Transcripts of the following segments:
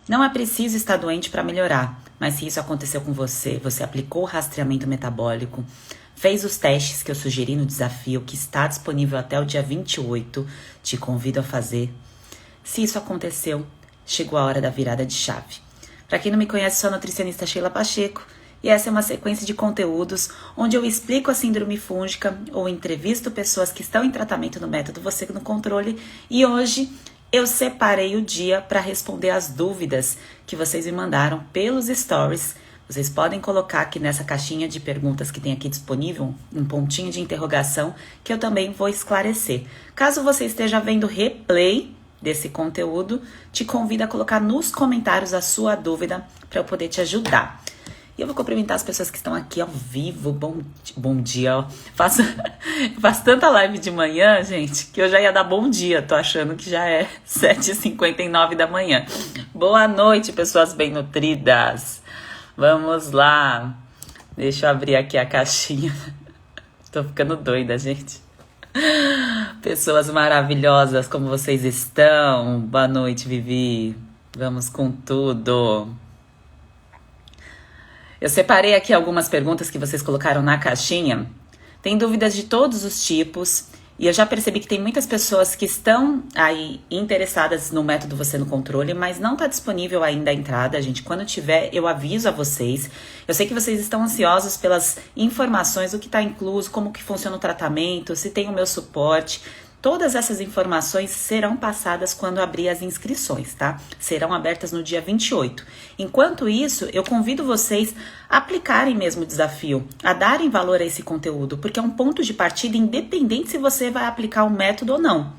Não é preciso estar doente para melhorar, mas se isso aconteceu com você, você aplicou o rastreamento metabólico, fez os testes que eu sugeri no desafio, que está disponível até o dia 28, te convido a fazer. Se isso aconteceu, chegou a hora da virada de chave. Para quem não me conhece, sou a nutricionista Sheila Pacheco, e essa é uma sequência de conteúdos onde eu explico a síndrome fúngica ou entrevisto pessoas que estão em tratamento no método Você no Controle, e hoje eu separei o dia para responder as dúvidas que vocês me mandaram pelos stories. Vocês podem colocar aqui nessa caixinha de perguntas que tem aqui disponível um pontinho de interrogação que eu também vou esclarecer. Caso você esteja vendo replay desse conteúdo, te convido a colocar nos comentários a sua dúvida para eu poder te ajudar. E eu vou cumprimentar as pessoas que estão aqui ao vivo. Bom dia, ó. Faço tanta live de manhã, gente, que eu já ia dar bom dia. Tô achando que já é 7h59 da manhã. Boa noite, pessoas bem nutridas. Vamos lá. Deixa eu abrir aqui a caixinha. Tô ficando doida, gente. Pessoas maravilhosas, como vocês estão? Boa noite, Vivi. Vamos com tudo. Eu separei aqui algumas perguntas que vocês colocaram na caixinha. Tem dúvidas de todos os tipos. E eu já percebi que tem muitas pessoas que estão aí interessadas no método Você no Controle, mas não está disponível ainda a entrada, gente. Quando tiver, eu aviso a vocês. Eu sei que vocês estão ansiosos pelas informações, o que está incluso, como que funciona o tratamento, se tem o meu suporte. Todas essas informações serão passadas quando abrir as inscrições, tá? Serão abertas no dia 28. Enquanto isso, eu convido vocês a aplicarem mesmo o desafio, a darem valor a esse conteúdo, porque é um ponto de partida independente se você vai aplicar o método ou não.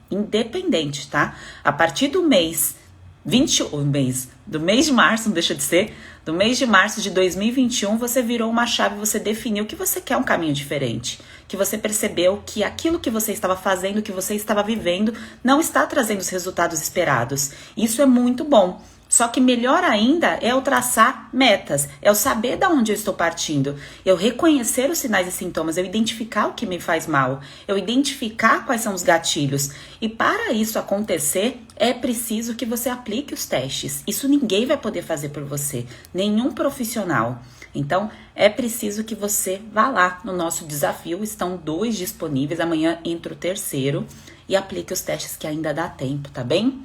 Independente, tá? A partir do mês do mês de março, não deixa de ser, do mês de março de 2021, você virou uma chave, você definiu que você quer um caminho diferente, que você percebeu que aquilo que você estava fazendo, que você estava vivendo, não está trazendo os resultados esperados. Isso é muito bom. Só que melhor ainda é eu traçar metas, é eu saber de onde eu estou partindo, eu reconhecer os sinais e sintomas, eu identificar o que me faz mal, eu identificar quais são os gatilhos. E para isso acontecer, é preciso que você aplique os testes. Isso ninguém vai poder fazer por você, nenhum profissional. Então, é preciso que você vá lá no nosso desafio, estão 2 disponíveis, amanhã entra o 3º, e aplique os testes que ainda dá tempo, tá bem?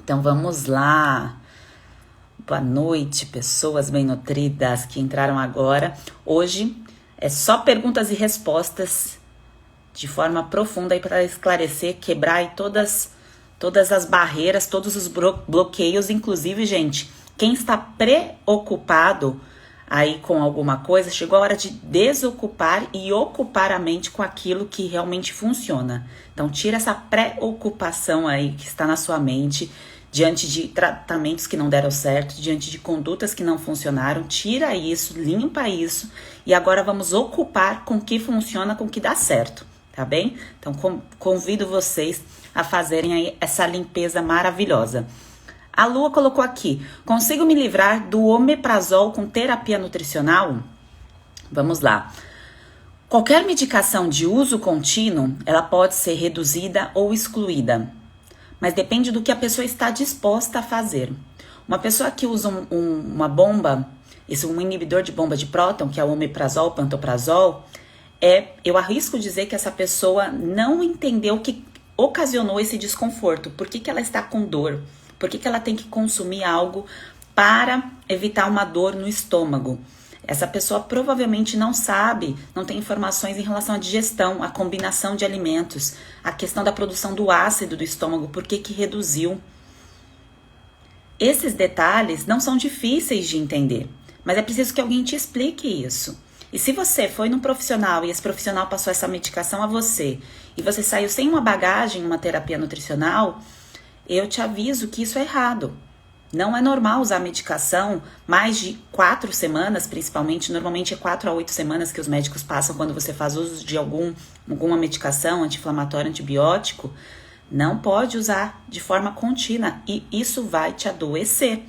Então vamos lá. Boa noite, pessoas bem nutridas que entraram agora. Hoje é só perguntas e respostas de forma profunda aí para esclarecer, quebrar aí todas as barreiras, todos os bloqueios. Inclusive, gente, quem está preocupado aí com alguma coisa, chegou a hora de desocupar e ocupar a mente com aquilo que realmente funciona. Então tira essa preocupação aí que está na sua mente, diante de tratamentos que não deram certo, diante de condutas que não funcionaram, tira isso, limpa isso e agora vamos ocupar com o que funciona, com o que dá certo, tá bem? Então convido vocês a fazerem aí essa limpeza maravilhosa. A Lua colocou aqui, consigo me livrar do omeprazol com terapia nutricional? Vamos lá. Qualquer medicação de uso contínuo, ela pode ser reduzida ou excluída. Mas depende do que a pessoa está disposta a fazer. Uma pessoa que usa uma bomba, um inibidor de bomba de próton, que é o omeprazol, pantoprazol, eu arrisco dizer que essa pessoa não entendeu o que ocasionou esse desconforto. Por que ela está com dor? Por que ela tem que consumir algo para evitar uma dor no estômago? Essa pessoa provavelmente não sabe, não tem informações em relação à digestão, à combinação de alimentos, a questão da produção do ácido do estômago, por que reduziu. Esses detalhes não são difíceis de entender, mas é preciso que alguém te explique isso. E se você foi num profissional e esse profissional passou essa medicação a você e você saiu sem uma bagagem, uma terapia nutricional, eu te aviso que isso é errado. Não é normal usar medicação mais de 4 semanas, principalmente. Normalmente é 4 a 8 semanas que os médicos passam quando você faz uso de alguma medicação anti-inflamatória, antibiótico. Não pode usar de forma contínua e isso vai te adoecer.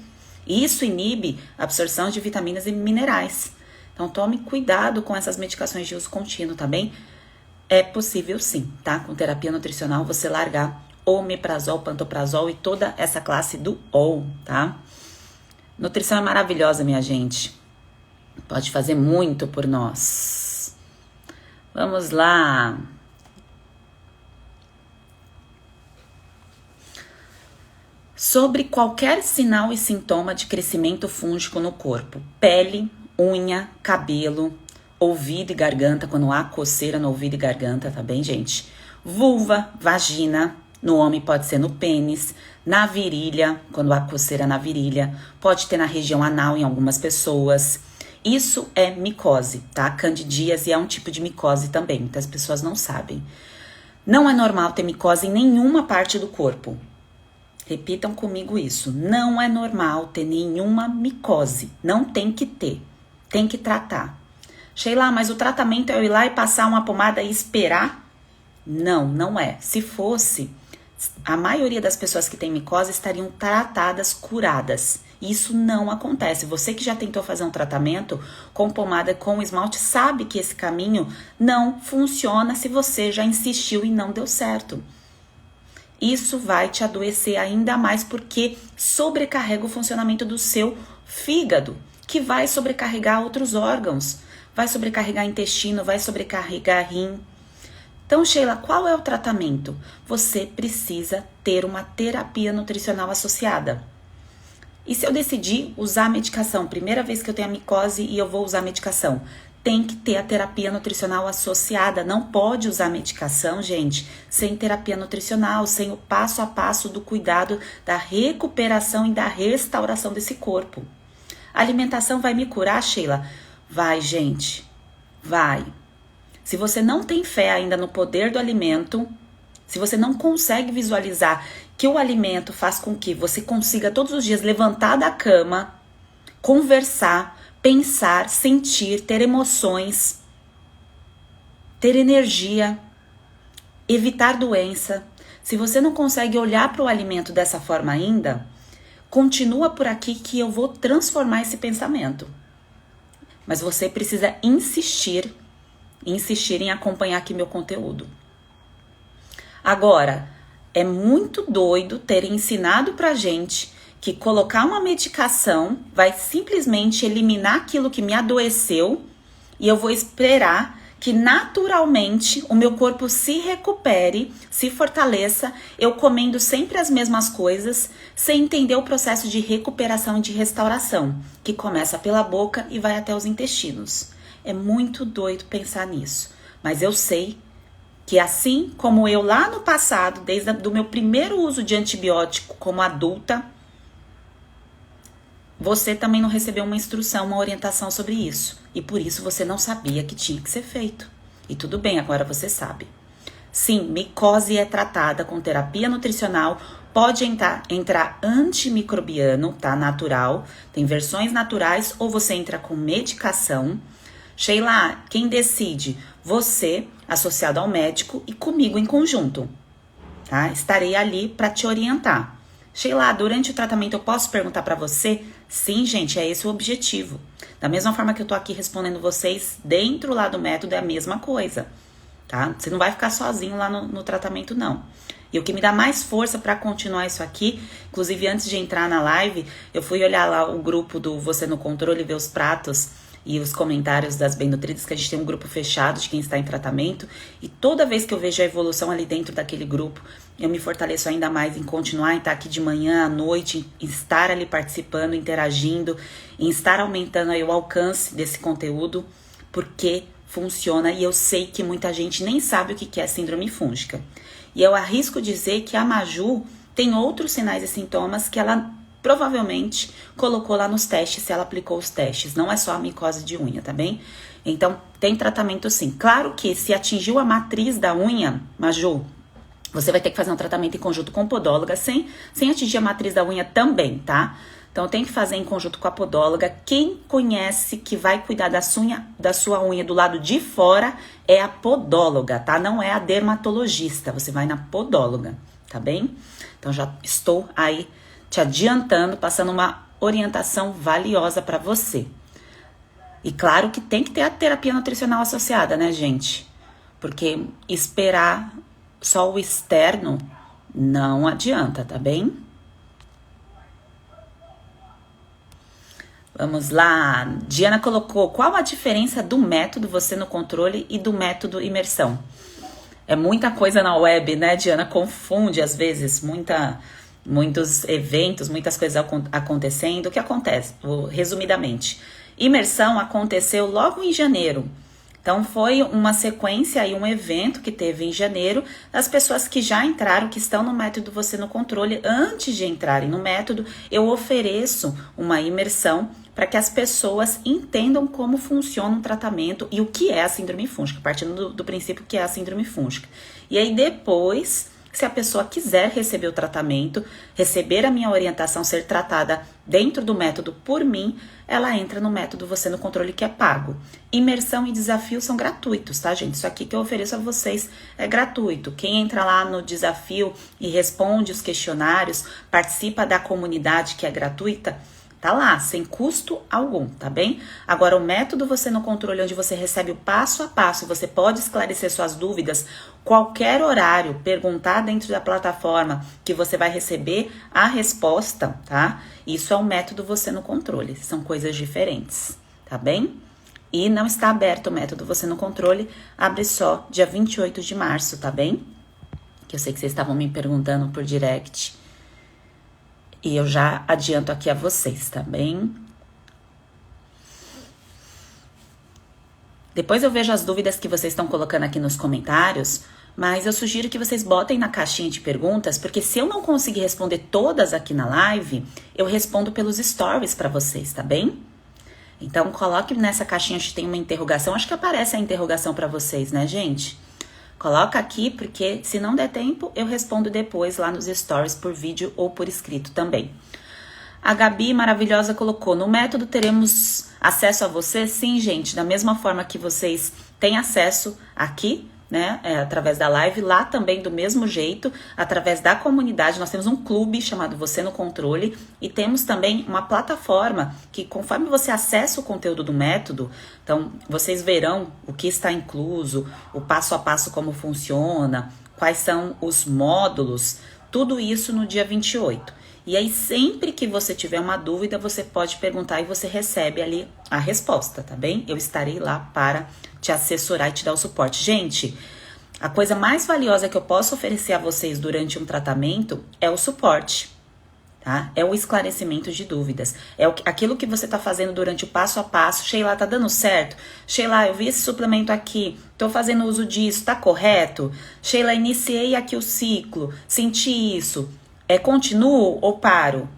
Isso inibe a absorção de vitaminas e minerais. Então tome cuidado com essas medicações de uso contínuo, tá bem? É possível sim, tá? Com terapia nutricional você largar omeprazol, pantoprazol e toda essa classe do OL, tá? Nutrição é maravilhosa, minha gente. Pode fazer muito por nós. Vamos lá. Sobre qualquer sinal e sintoma de crescimento fúngico no corpo. Pele, unha, cabelo, ouvido e garganta, quando há coceira no ouvido e garganta, tá bem, gente? Vulva, vagina, no homem pode ser no pênis, na virilha, quando há coceira na virilha, pode ter na região anal em algumas pessoas. Isso é micose, tá? Candidíase é um tipo de micose também, muitas pessoas não sabem. Não é normal ter micose em nenhuma parte do corpo. Repitam comigo isso. Não é normal ter nenhuma micose. Não tem que ter. Tem que tratar. Sheila, mas o tratamento é eu ir lá e passar uma pomada e esperar? Não, não é. Se fosse, a maioria das pessoas que têm micose estariam tratadas, curadas. Isso não acontece. Você que já tentou fazer um tratamento com pomada, com esmalte, sabe que esse caminho não funciona se você já insistiu e não deu certo. Isso vai te adoecer ainda mais porque sobrecarrega o funcionamento do seu fígado, que vai sobrecarregar outros órgãos, vai sobrecarregar intestino, vai sobrecarregar rim. Então, Sheila, qual é o tratamento? Você precisa ter uma terapia nutricional associada. E se eu decidir usar a medicação, primeira vez que eu tenho a micose e eu vou usar a medicação, tem que ter a terapia nutricional associada. Não pode usar medicação, gente, sem terapia nutricional, sem o passo a passo do cuidado da recuperação e da restauração desse corpo. A alimentação vai me curar, Sheila? Vai, gente, vai. Se você não tem fé ainda no poder do alimento, se você não consegue visualizar que o alimento faz com que você consiga todos os dias levantar da cama, conversar, pensar, sentir, ter emoções, ter energia, evitar doença. Se você não consegue olhar para o alimento dessa forma ainda, continua por aqui que eu vou transformar esse pensamento. Mas você precisa insistir em acompanhar aqui meu conteúdo. Agora, é muito doido ter ensinado pra gente que colocar uma medicação vai simplesmente eliminar aquilo que me adoeceu e eu vou esperar que naturalmente o meu corpo se recupere, se fortaleça, eu comendo sempre as mesmas coisas, sem entender o processo de recuperação e de restauração, que começa pela boca e vai até os intestinos. É muito doido pensar nisso, mas eu sei que assim como eu lá no passado, desde o meu primeiro uso de antibiótico como adulta, você também não recebeu uma instrução, uma orientação sobre isso. E por isso você não sabia que tinha que ser feito. E tudo bem, agora você sabe. Sim, micose é tratada com terapia nutricional. Pode entrar antimicrobiano, tá? Natural. Tem versões naturais ou você entra com medicação. Sheila, quem decide? Você, associado ao médico e comigo em conjunto, tá? Estarei ali para te orientar. Sheila, durante o tratamento eu posso perguntar para você? Sim, gente, é esse o objetivo. Da mesma forma que eu tô aqui respondendo vocês, dentro lá do método é a mesma coisa, tá? Você não vai ficar sozinho lá no tratamento, não. E o que me dá mais força para continuar isso aqui, inclusive antes de entrar na live, eu fui olhar lá o grupo do Você no Controle, ver os pratos e os comentários das Bem Nutridas, que a gente tem um grupo fechado de quem está em tratamento, e toda vez que eu vejo a evolução ali dentro daquele grupo, eu me fortaleço ainda mais em continuar, em estar aqui de manhã à noite, em estar ali participando, interagindo, em estar aumentando aí o alcance desse conteúdo, porque funciona e eu sei que muita gente nem sabe o que é síndrome fúngica. E eu arrisco dizer que a Maju tem outros sinais e sintomas que ela provavelmente colocou lá nos testes, se ela aplicou os testes. Não é só a micose de unha, tá bem? Então, tem tratamento sim. Claro que se atingiu a matriz da unha, Maju, você vai ter que fazer um tratamento em conjunto com podóloga, sem atingir a matriz da unha também, tá? Então, tem que fazer em conjunto com a podóloga. Quem conhece que vai cuidar da sua unha do lado de fora é a podóloga, tá? Não é a dermatologista, você vai na podóloga, tá bem? Então, já estou aí te adiantando, passando uma orientação valiosa para você. E claro que tem que ter a terapia nutricional associada, né, gente? Porque esperar só o externo não adianta, tá bem? Vamos lá. Diana colocou, qual a diferença do método você no controle e do método imersão? É muita coisa na web, né, Diana? Confunde às vezes, muitos eventos, muitas coisas acontecendo. O que acontece? Resumidamente, imersão aconteceu logo em janeiro. Então foi uma sequência e um evento que teve em janeiro, das pessoas que já entraram, que estão no método Você no Controle. Antes de entrarem no método, eu ofereço uma imersão para que as pessoas entendam como funciona um tratamento e o que é a síndrome fúngica, partindo do princípio que é a síndrome fúngica. E aí depois, se a pessoa quiser receber o tratamento, receber a minha orientação, ser tratada dentro do método por mim, ela entra no método Você no Controle, que é pago. Imersão e desafio são gratuitos, tá, gente? Isso aqui que eu ofereço a vocês é gratuito. Quem entra lá no desafio e responde os questionários, participa da comunidade que é gratuita, tá lá, sem custo algum, tá bem? Agora, o método Você no Controle, onde você recebe o passo a passo, você pode esclarecer suas dúvidas, qualquer horário, perguntar dentro da plataforma que você vai receber a resposta, tá? Isso é o método Você no Controle, são coisas diferentes, tá bem? E não está aberto o método Você no Controle, abre só dia 28 de março, tá bem? Que eu sei que vocês estavam me perguntando por direct. E eu já adianto aqui a vocês, tá bem? Depois eu vejo as dúvidas que vocês estão colocando aqui nos comentários, mas eu sugiro que vocês botem na caixinha de perguntas, porque se eu não conseguir responder todas aqui na live, eu respondo pelos stories para vocês, tá bem? Então coloque nessa caixinha que tem uma interrogação, acho que aparece a interrogação para vocês, né, gente? Coloca aqui, porque se não der tempo, eu respondo depois lá nos stories por vídeo ou por escrito também. A Gabi maravilhosa colocou, no método teremos acesso a você? Sim, gente, da mesma forma que vocês têm acesso aqui, né, através da live, lá também do mesmo jeito, através da comunidade. Nós temos um clube chamado Você no Controle e temos também uma plataforma que, conforme você acessa o conteúdo do método, então vocês verão o que está incluso, o passo a passo como funciona, quais são os módulos, tudo isso no dia 28. E aí, sempre que você tiver uma dúvida, você pode perguntar e você recebe ali a resposta, tá bem? Eu estarei lá para te assessorar e te dar o suporte. Gente, a coisa mais valiosa que eu posso oferecer a vocês durante um tratamento é o suporte, tá? É o esclarecimento de dúvidas. É aquilo que você tá fazendo durante o passo a passo. Sheila, tá dando certo? Sheila, eu vi esse suplemento aqui, tô fazendo uso disso, tá correto? Sheila, iniciei aqui o ciclo, senti isso. Continuo ou paro?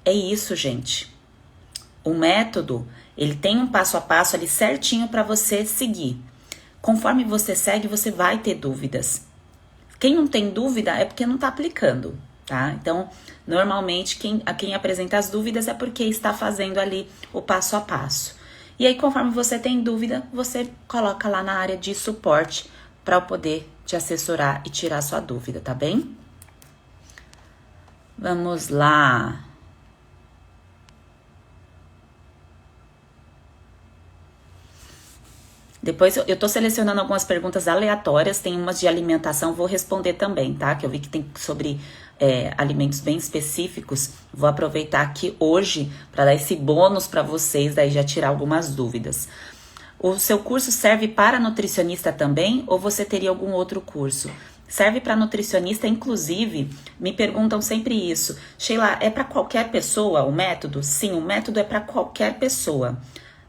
É isso, gente. O método, ele tem um passo a passo ali certinho para você seguir. Conforme você segue, você vai ter dúvidas. Quem não tem dúvida é porque não está aplicando, tá? Então, normalmente, quem apresenta as dúvidas é porque está fazendo ali o passo a passo. E aí, conforme você tem dúvida, você coloca lá na área de suporte para eu poder te assessorar e tirar sua dúvida, tá bem? Vamos lá. Depois eu tô selecionando algumas perguntas aleatórias, tem umas de alimentação, vou responder também, tá? Que eu vi que tem sobre alimentos bem específicos. Vou aproveitar aqui hoje para dar esse bônus para vocês, daí já tirar algumas dúvidas. O seu curso serve para nutricionista também ou você teria algum outro curso? Serve para nutricionista, inclusive, me perguntam sempre isso. Sheila, é para qualquer pessoa o método? Sim, o método é para qualquer pessoa.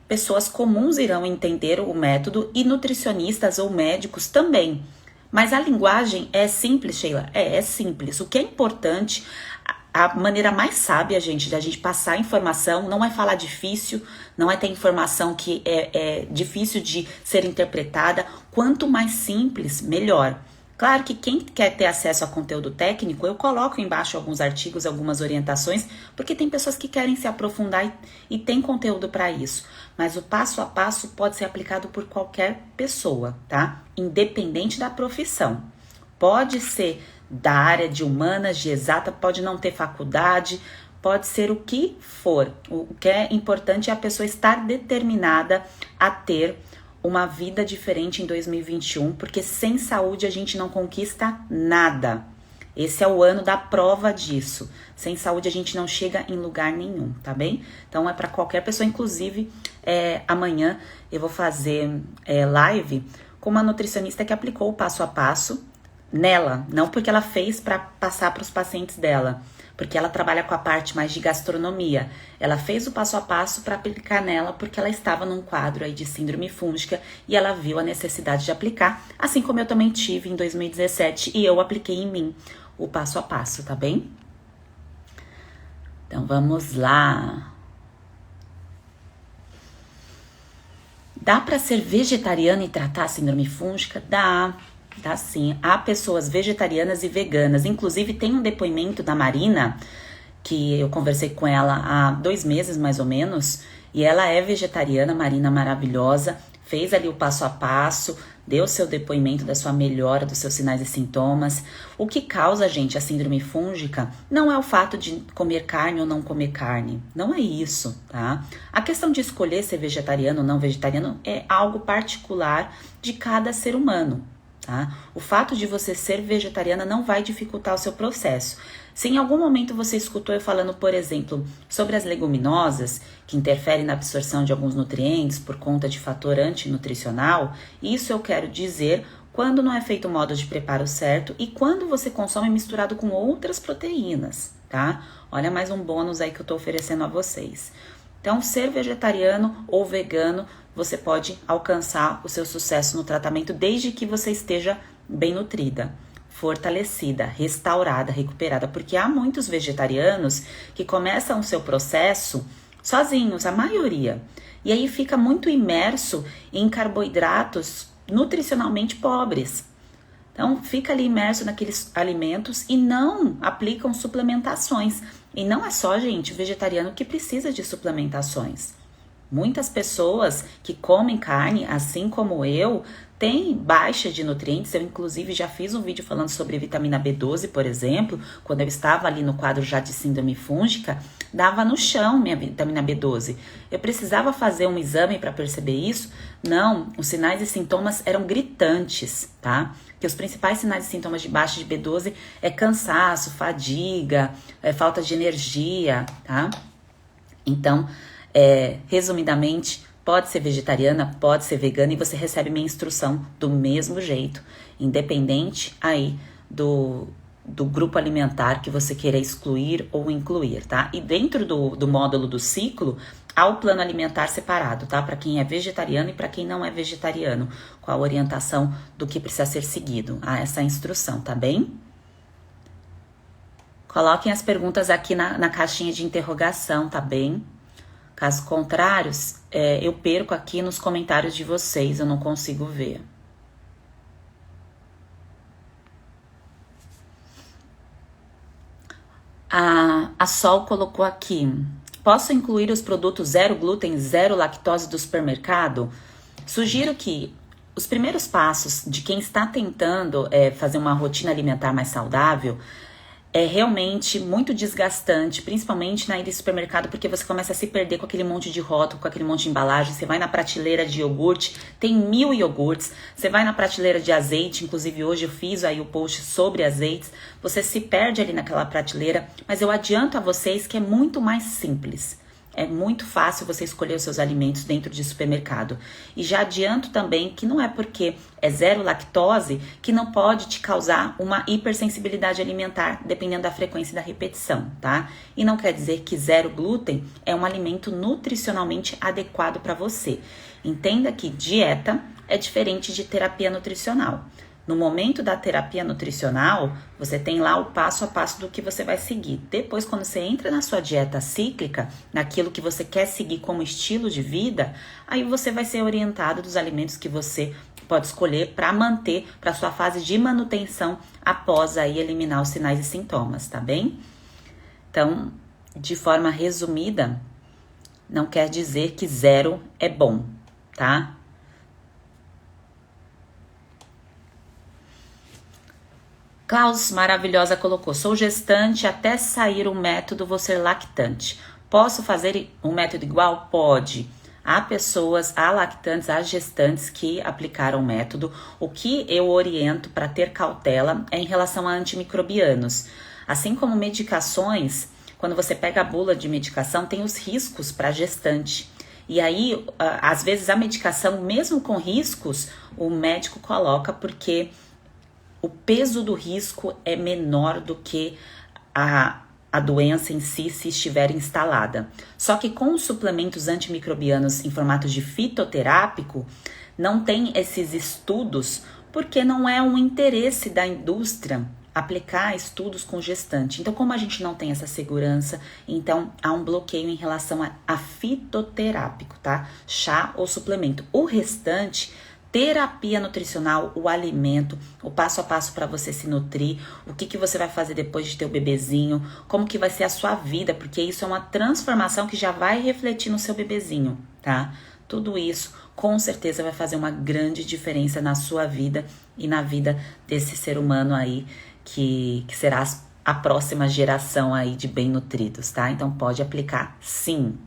Pessoas comuns irão entender o método e nutricionistas ou médicos também. Mas a linguagem é simples, Sheila? É simples. O que é importante, a maneira mais sábia, gente, da gente passar a informação não é falar difícil, não é ter informação que é difícil de ser interpretada. Quanto mais simples, melhor. Claro que quem quer ter acesso a conteúdo técnico, eu coloco embaixo alguns artigos, algumas orientações, porque tem pessoas que querem se aprofundar e tem conteúdo para isso. Mas o passo a passo pode ser aplicado por qualquer pessoa, tá? Independente da profissão. Pode ser da área de humanas, de exata, pode não ter faculdade, pode ser o que for. O que é importante é a pessoa estar determinada a ter uma vida diferente em 2021, porque sem saúde a gente não conquista nada. Esse é o ano da prova disso. Sem saúde a gente não chega em lugar nenhum, tá bem? Então é para qualquer pessoa, inclusive amanhã eu vou fazer live com uma nutricionista que aplicou o passo a passo nela, não porque ela fez para passar para os pacientes dela, porque ela trabalha com a parte mais de gastronomia. Ela fez o passo a passo para aplicar nela porque ela estava num quadro aí de síndrome fúngica e ela viu a necessidade de aplicar, assim como eu também tive em 2017 e eu apliquei em mim o passo a passo, tá bem? Então vamos lá. Dá para ser vegetariana e tratar a síndrome fúngica? Dá sim. Há pessoas vegetarianas e veganas. Inclusive tem um depoimento da Marina, que eu conversei com ela há 2 meses mais ou menos, e ela é vegetariana, Marina maravilhosa, fez ali o passo a passo, deu seu depoimento da sua melhora dos seus sinais e sintomas. O que causa, gente, a síndrome fúngica não é o fato de comer carne ou não comer carne. Não é isso, tá? A questão de escolher ser vegetariano ou não vegetariano é algo particular de cada ser humano, tá? O fato de você ser vegetariana não vai dificultar o seu processo. Se em algum momento você escutou eu falando, por exemplo, sobre as leguminosas, que interferem na absorção de alguns nutrientes por conta de fator antinutricional, isso eu quero dizer quando não é feito o modo de preparo certo e quando você consome misturado com outras proteínas, tá? Olha mais um bônus aí que eu tô oferecendo a vocês. Então, ser vegetariano ou vegano, você pode alcançar o seu sucesso no tratamento desde que você esteja bem nutrida, fortalecida, restaurada, recuperada, porque há muitos vegetarianos que começam o seu processo sozinhos, a maioria, e aí fica muito imerso em carboidratos nutricionalmente pobres. Então, fica ali imerso naqueles alimentos e não aplicam suplementações. E não é só, gente, o vegetariano que precisa de suplementações. Muitas pessoas que comem carne, assim como eu, têm baixa de nutrientes. Eu, inclusive, já fiz um vídeo falando sobre vitamina B12, por exemplo. Quando eu estava ali no quadro já de síndrome fúngica, dava no chão minha vitamina B12. Eu precisava fazer um exame para perceber isso? Não, os sinais e sintomas eram gritantes, tá? Que os principais sinais e sintomas de baixa de B12 é cansaço, fadiga, falta de energia, tá? Então, resumidamente, pode ser vegetariana, pode ser vegana e você recebe minha instrução do mesmo jeito, independente aí do grupo alimentar que você queira excluir ou incluir, tá? E dentro do módulo do ciclo, há o plano alimentar separado, tá? Para quem é vegetariano e para quem não é vegetariano, com a orientação do que precisa ser seguido, essa instrução, tá bem? Coloquem as perguntas aqui na caixinha de interrogação, tá bem? Caso contrário, eu perco aqui nos comentários de vocês, eu não consigo ver. A Sol colocou aqui: posso incluir os produtos zero glúten, zero lactose do supermercado? Sugiro que os primeiros passos de quem está tentando fazer uma rotina alimentar mais saudável é realmente muito desgastante, principalmente na ida ao supermercado, porque você começa a se perder com aquele monte de rótulo, com aquele monte de embalagem. Você vai na prateleira de iogurte, tem 1000 iogurtes. Você vai na prateleira de azeite, inclusive hoje eu fiz aí o post sobre azeites. Você se perde ali naquela prateleira, mas eu adianto a vocês que é muito mais simples. É muito fácil você escolher os seus alimentos dentro de supermercado. E já adianto também que não é porque é zero lactose que não pode te causar uma hipersensibilidade alimentar, dependendo da frequência da repetição, tá? E não quer dizer que zero glúten é um alimento nutricionalmente adequado para você. Entenda que dieta é diferente de terapia nutricional. No momento da terapia nutricional, você tem lá o passo a passo do que você vai seguir. Depois, quando você entra na sua dieta cíclica, naquilo que você quer seguir como estilo de vida, aí você vai ser orientado dos alimentos que você pode escolher para manter para sua fase de manutenção após aí eliminar os sinais e sintomas, tá bem? Então, de forma resumida, não quer dizer que zero é bom, tá? Klaus, maravilhosa, colocou: sou gestante, até sair o método vou ser lactante. Posso fazer um método igual? Pode. há pessoas, há lactantes, há gestantes que aplicaram o método. O que eu oriento para ter cautela é em relação a antimicrobianos. Assim como medicações, quando você pega a bula de medicação, tem os riscos para a gestante. E aí, às vezes, a medicação, mesmo com riscos, o médico coloca porque o peso do risco é menor do que a doença em si, se estiver instalada. Só que com os suplementos antimicrobianos em formato de fitoterápico, não tem esses estudos, porque não é um interesse da indústria aplicar estudos com gestante. Então, como a gente não tem essa segurança, então há um bloqueio em relação a fitoterápico, tá? Chá ou suplemento. O restante, terapia nutricional, o alimento, o passo a passo para você se nutrir, o que você vai fazer depois de ter o bebezinho, como que vai ser a sua vida, porque isso é uma transformação que já vai refletir no seu bebezinho, tá? Tudo isso com certeza vai fazer uma grande diferença na sua vida e na vida desse ser humano aí, que será a próxima geração aí de bem nutridos, tá? Então pode aplicar sim.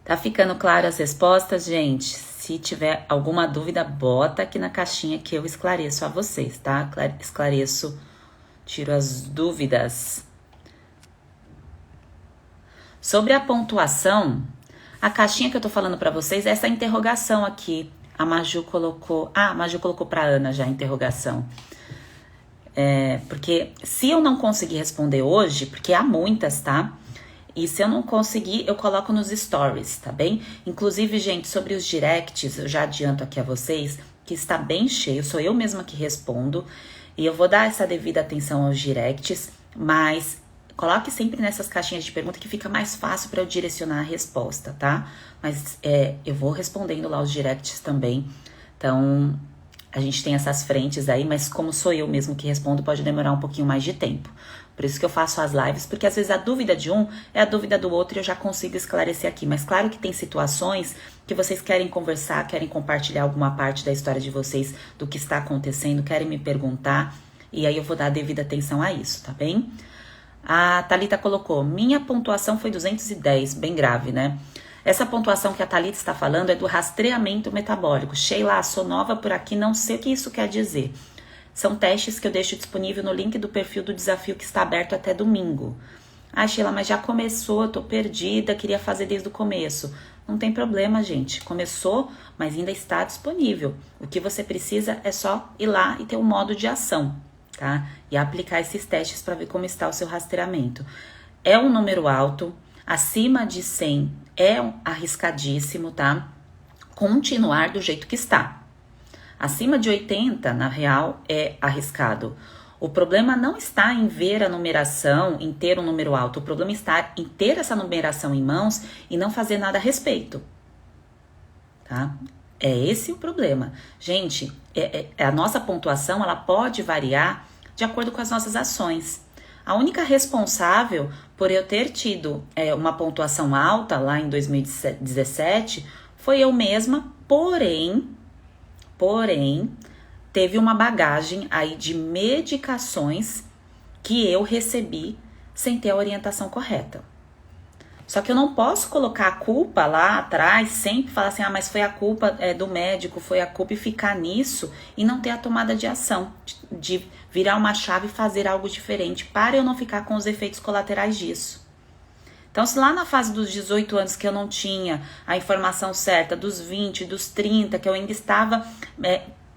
Tá ficando claro as respostas, gente? Se tiver alguma dúvida, bota aqui na caixinha que eu esclareço a vocês, tá? Esclareço, tiro as dúvidas. Sobre a pontuação, a caixinha que eu tô falando pra vocês é essa interrogação aqui. A Maju colocou... Ah, a Maju colocou pra Ana já a interrogação. Porque se eu não conseguir responder hoje, porque há muitas, tá? E se eu não conseguir, eu coloco nos stories, tá bem? Inclusive, gente, sobre os directs, eu já adianto aqui a vocês que está bem cheio, sou eu mesma que respondo. E eu vou dar essa devida atenção aos directs, mas coloque sempre nessas caixinhas de pergunta que fica mais fácil para eu direcionar a resposta, tá? Mas eu vou respondendo lá os directs também. Então, a gente tem essas frentes aí, mas como sou eu mesmo que respondo, pode demorar um pouquinho mais de tempo. Por isso que eu faço as lives, porque às vezes a dúvida de um é a dúvida do outro e eu já consigo esclarecer aqui. Mas claro que tem situações que vocês querem conversar, querem compartilhar alguma parte da história de vocês, do que está acontecendo, querem me perguntar, e aí eu vou dar a devida atenção a isso, tá bem? A Thalita colocou, minha pontuação foi 210, bem grave, né? Essa pontuação que a Thalita está falando é do rastreamento metabólico. Sheila, sou nova por aqui, não sei o que isso quer dizer. São testes que eu deixo disponível no link do perfil do desafio que está aberto até domingo. Ah, Sheila, mas já começou, eu tô perdida, queria fazer desde o começo. Não tem problema, gente. Começou, mas ainda está disponível. O que você precisa é só ir lá e ter um modo de ação, tá? E aplicar esses testes para ver como está o seu rastreamento. É um número alto, acima de 100 é arriscadíssimo, tá? Continuar do jeito que está. Acima de 80, na real, é arriscado. O problema não está em ver a numeração, em ter um número alto. O problema está em ter essa numeração em mãos e não fazer nada a respeito. Tá? É esse o problema. Gente, a nossa pontuação ela pode variar de acordo com as nossas ações. A única responsável por eu ter tido uma pontuação alta lá em 2017 foi eu mesma, porém, teve uma bagagem aí de medicações que eu recebi sem ter a orientação correta. Só que eu não posso colocar a culpa lá atrás, sempre falar assim, mas foi a culpa do médico, foi a culpa, e ficar nisso e não ter a tomada de ação, de virar uma chave e fazer algo diferente, para eu não ficar com os efeitos colaterais disso. Então, se lá na fase dos 18 anos que eu não tinha a informação certa, dos 20, dos 30, que eu ainda estava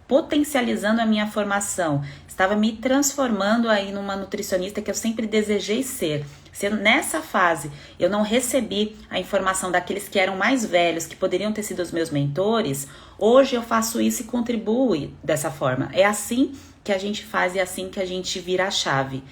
potencializando a minha formação, estava me transformando aí numa nutricionista que eu sempre desejei ser. Se nessa fase eu não recebi a informação daqueles que eram mais velhos, que poderiam ter sido os meus mentores, hoje eu faço isso e contribuo dessa forma. É assim que a gente faz e é assim que a gente vira a chave.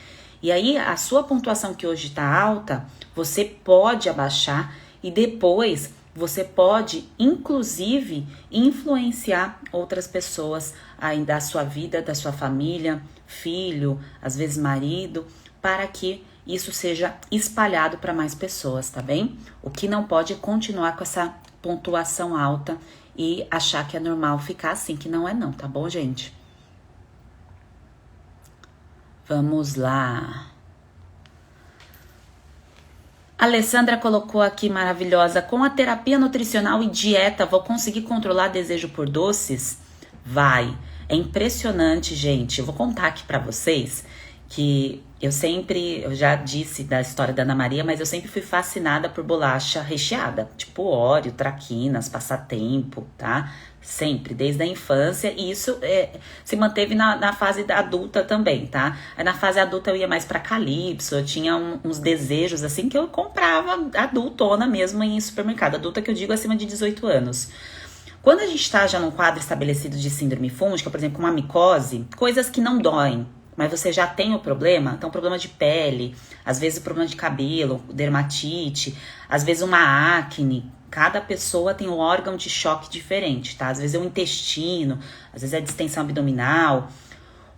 E aí, a sua pontuação que hoje está alta, você pode abaixar e depois você pode, inclusive, influenciar outras pessoas aí da sua vida, da sua família, filho, às vezes marido, para que isso seja espalhado para mais pessoas, tá bem? O que não pode é continuar com essa pontuação alta e achar que é normal ficar assim, que não é não, tá bom, gente? Vamos lá. A Alessandra colocou aqui, maravilhosa, com a terapia nutricional e dieta, vou conseguir controlar desejo por doces? Vai. É impressionante, gente. Eu vou contar aqui pra vocês que eu já disse da história da Ana Maria, mas eu sempre fui fascinada por bolacha recheada, tipo Oreo, traquinas, passatempo, tá? Sempre, desde a infância, e isso se manteve na fase adulta também, tá? Aí na fase adulta eu ia mais pra Calypso, eu tinha uns desejos assim que eu comprava adultona mesmo em supermercado, adulta que eu digo acima de 18 anos. Quando a gente tá já num quadro estabelecido de síndrome fúngica, por exemplo, uma micose, coisas que não doem, mas você já tem o problema, então problema de pele, às vezes o problema de cabelo, dermatite, às vezes uma acne. Cada pessoa tem um órgão de choque diferente, tá? Às vezes é o intestino, às vezes é a distensão abdominal.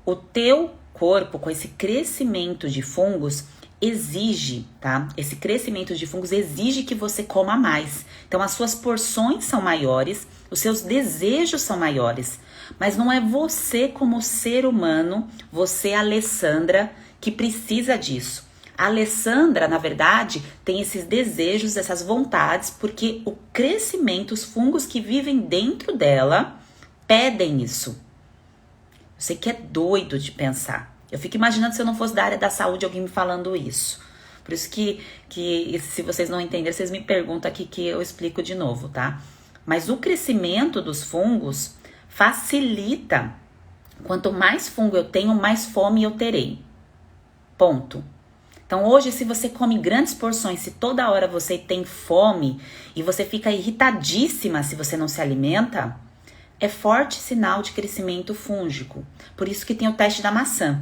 O teu corpo, com esse crescimento de fungos, exige, tá? Esse crescimento de fungos exige que você coma mais. Então, as suas porções são maiores, os seus desejos são maiores. Mas não é você como ser humano, você, Alessandra, que precisa disso. A Alessandra, na verdade, tem esses desejos, essas vontades, porque o crescimento, os fungos que vivem dentro dela, pedem isso. Eu sei que é doido de pensar. Eu fico imaginando se eu não fosse da área da saúde alguém me falando isso. Por isso que se vocês não entenderem, vocês me perguntam aqui que eu explico de novo, tá? Mas o crescimento dos fungos facilita. Quanto mais fungo eu tenho, mais fome eu terei. Ponto. Então hoje, se você come grandes porções, se toda hora você tem fome e você fica irritadíssima se você não se alimenta, é forte sinal de crescimento fúngico. Por isso que tem o teste da maçã,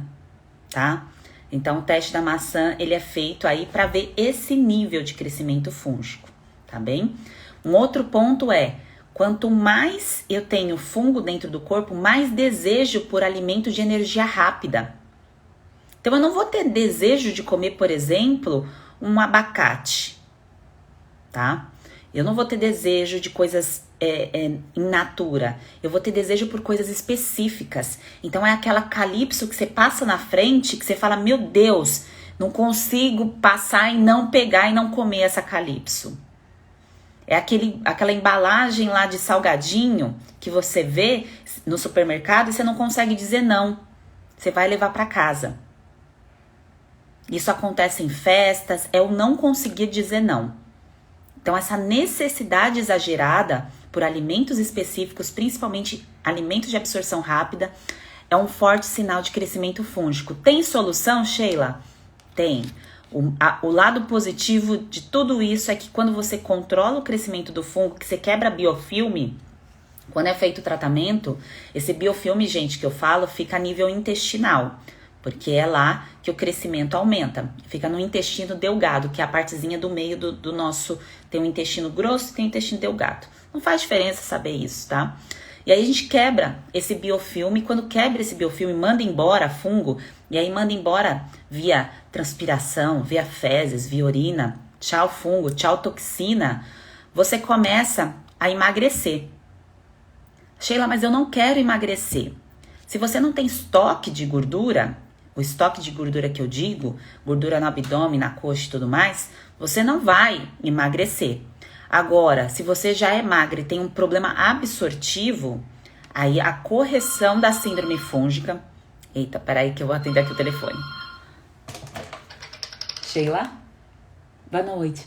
tá? Então o teste da maçã, ele é feito aí para ver esse nível de crescimento fúngico, tá bem? Um outro ponto é, quanto mais eu tenho fungo dentro do corpo, mais desejo por alimento de energia rápida. Então eu não vou ter desejo de comer, por exemplo, um abacate, tá? Eu não vou ter desejo de coisas in natura. Eu vou ter desejo por coisas específicas. Então é aquela Calypso que você passa na frente, que você fala, meu Deus, não consigo passar e não pegar e não comer essa Calypso. É aquela embalagem lá de salgadinho que você vê no supermercado e você não consegue dizer não. Você vai levar para casa. Isso acontece em festas, é o não conseguir dizer não. Então, essa necessidade exagerada por alimentos específicos, principalmente alimentos de absorção rápida, é um forte sinal de crescimento fúngico. Tem solução, Sheila? Tem. O lado positivo de tudo isso é que quando você controla o crescimento do fungo, que você quebra biofilme, quando é feito o tratamento, esse biofilme, gente, que eu falo, fica a nível intestinal. Porque é lá que o crescimento aumenta. Fica no intestino delgado, que é a partezinha do meio do nosso... Tem o intestino grosso e tem o intestino delgado. Não faz diferença saber isso, tá? E aí a gente quebra esse biofilme. Quando quebra esse biofilme, manda embora fungo. E aí manda embora via transpiração, via fezes, via urina. Tchau fungo, tchau toxina. Você começa a emagrecer. Sheila, mas eu não quero emagrecer. Se você não tem estoque de gordura... O estoque de gordura que eu digo, gordura no abdômen, na coxa e tudo mais, você não vai emagrecer. Agora, se você já é magra e tem um problema absortivo, aí a correção da síndrome fúngica... Eita, peraí que eu vou atender aqui o telefone. Sheila? Boa noite.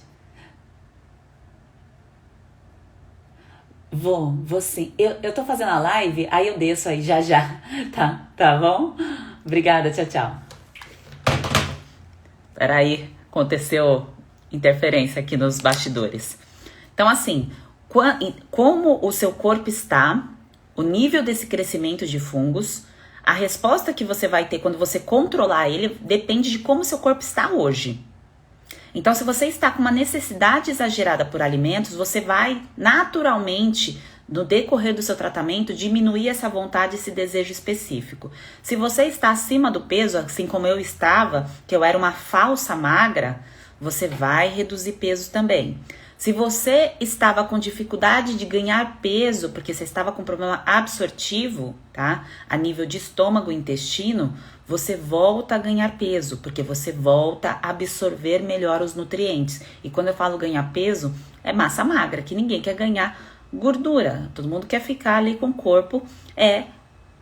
Vou sim. Eu tô fazendo a live, aí eu desço aí já. Tá bom? Obrigada, tchau. Peraí, aconteceu interferência aqui nos bastidores. Então, assim, como o seu corpo está, o nível desse crescimento de fungos, a resposta que você vai ter quando você controlar ele depende de como o seu corpo está hoje. Então, se você está com uma necessidade exagerada por alimentos, você vai naturalmente, no decorrer do seu tratamento, diminuir essa vontade, esse desejo específico. Se você está acima do peso, assim como eu estava, que eu era uma falsa magra, você vai reduzir peso também. Se você estava com dificuldade de ganhar peso, porque você estava com problema absortivo, tá? A nível de estômago e intestino, você volta a ganhar peso, porque você volta a absorver melhor os nutrientes. E quando eu falo ganhar peso, é massa magra, que ninguém quer ganhar gordura. Todo mundo quer ficar ali com o corpo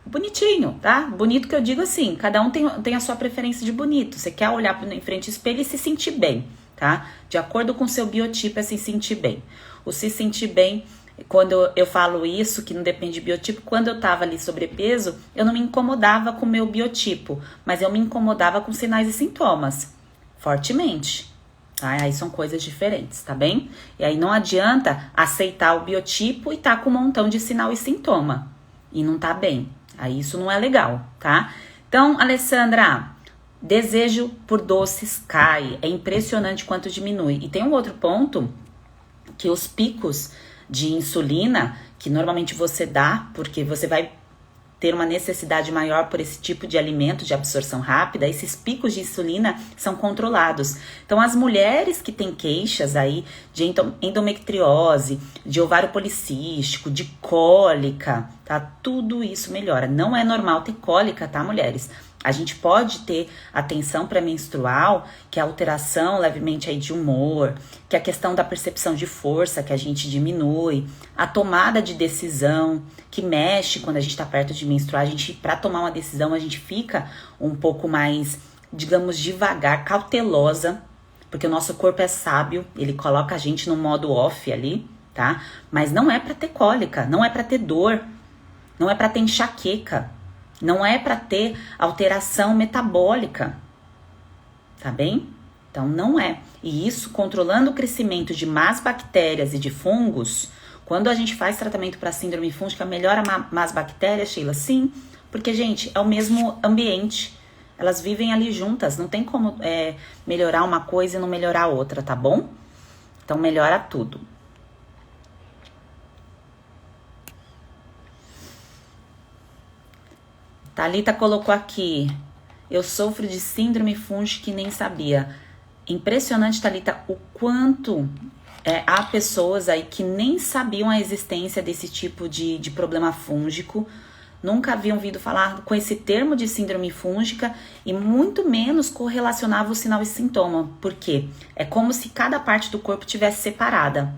bonitinho, tá? Bonito que eu digo assim, cada um tem a sua preferência de bonito. Você quer olhar em frente ao espelho e se sentir bem, tá? De acordo com o seu biotipo é se sentir bem. O se sentir bem, quando eu falo isso, que não depende de biotipo, quando eu tava ali sobrepeso, eu não me incomodava com o meu biotipo, mas eu me incomodava com sinais e sintomas, fortemente. Tá? Aí são coisas diferentes, tá bem? E aí não adianta aceitar o biotipo e tá com um montão de sinal e sintoma e não tá bem. Aí isso não é legal, tá? Então, Alessandra, desejo por doces cai. É impressionante quanto diminui. E tem um outro ponto, que os picos de insulina, que normalmente você dá, porque você vai ter uma necessidade maior por esse tipo de alimento de absorção rápida, esses picos de insulina são controlados. Então, as mulheres que têm queixas aí de endometriose, de ovário policístico, de cólica, tá? Tudo isso melhora. Não é normal ter cólica, tá, mulheres? A gente pode ter a tensão pré-menstrual, que é a alteração levemente aí de humor, que é a questão da percepção de força, que a gente diminui, a tomada de decisão, que mexe quando a gente está perto de menstruar. A gente, para tomar uma decisão, a gente fica um pouco mais, digamos, devagar, cautelosa, porque o nosso corpo é sábio, ele coloca a gente no modo off ali, tá? Mas não é para ter cólica, não é para ter dor, não é para ter enxaqueca. Não é para ter alteração metabólica, tá bem? Então, não é. E isso, controlando o crescimento de más bactérias e de fungos, quando a gente faz tratamento para síndrome fúngica, melhora más bactérias, Sheila? Sim, porque, gente, é o mesmo ambiente. Elas vivem ali juntas, não tem como melhorar uma coisa e não melhorar a outra, tá bom? Então, melhora tudo. Thalita colocou aqui, eu sofro de síndrome fúngica e nem sabia. Impressionante, Thalita, o quanto há pessoas aí que nem sabiam a existência desse tipo de problema fúngico, nunca haviam ouvido falar com esse termo de síndrome fúngica e muito menos correlacionava o sinal e sintoma. Por quê? É como se cada parte do corpo tivesse separada.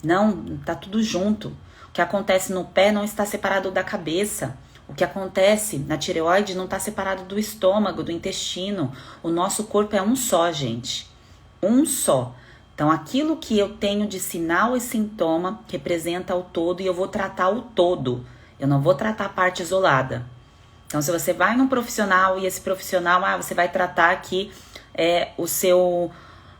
Não, tá tudo junto. O que acontece no pé não está separado da cabeça. O que acontece na tireoide não está separado do estômago, do intestino. O nosso corpo é um só, gente. Um só. Então, aquilo que eu tenho de sinal e sintoma representa o todo e eu vou tratar o todo. Eu não vou tratar a parte isolada. Então, se você vai num profissional e esse profissional, você vai tratar aqui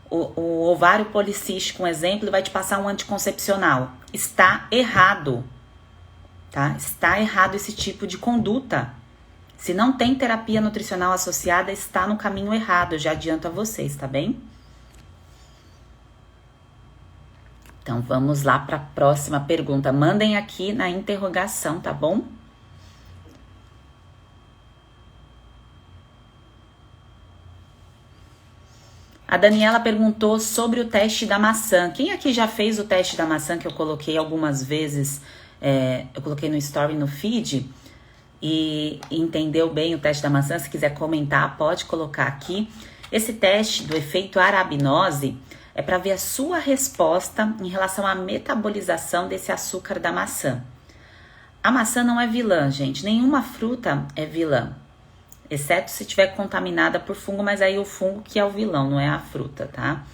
o ovário policístico, um exemplo, e vai te passar um anticoncepcional. Está errado. Tá? Está errado esse tipo de conduta. Se não tem terapia nutricional associada, está no caminho errado. Eu já adianto a vocês, tá bem? Então, vamos lá para a próxima pergunta. Mandem aqui na interrogação, tá bom? A Daniela perguntou sobre o teste da maçã. Quem aqui já fez o teste da maçã que eu coloquei algumas vezes? Eu coloquei no story, no feed, e entendeu bem o teste da maçã. Se quiser comentar, pode colocar aqui. Esse teste do efeito arabinose é para ver a sua resposta em relação à metabolização desse açúcar da maçã. A maçã não é vilã, gente. Nenhuma fruta é vilã, exceto se estiver contaminada por fungo, mas aí o fungo que é o vilão, não é a fruta, tá?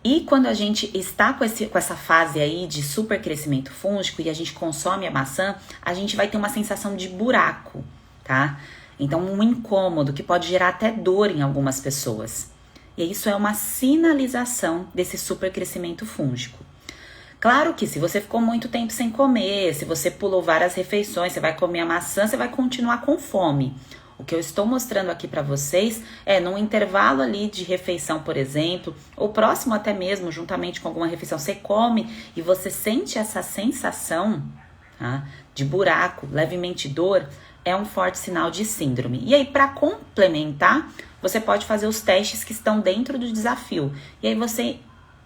E quando a gente está com essa fase aí de super crescimento fúngico e a gente consome a maçã, a gente vai ter uma sensação de buraco, tá? Então, um incômodo que pode gerar até dor em algumas pessoas. E isso é uma sinalização desse super crescimento fúngico. Claro que se você ficou muito tempo sem comer, se você pulou várias refeições, você vai comer a maçã, você vai continuar com fome. O que eu estou mostrando aqui para vocês é num intervalo ali de refeição, por exemplo, ou próximo até mesmo, juntamente com alguma refeição, você come e você sente essa sensação, tá, de buraco, levemente dor, é um forte sinal de síndrome. E aí, para complementar, você pode fazer os testes que estão dentro do desafio. E aí você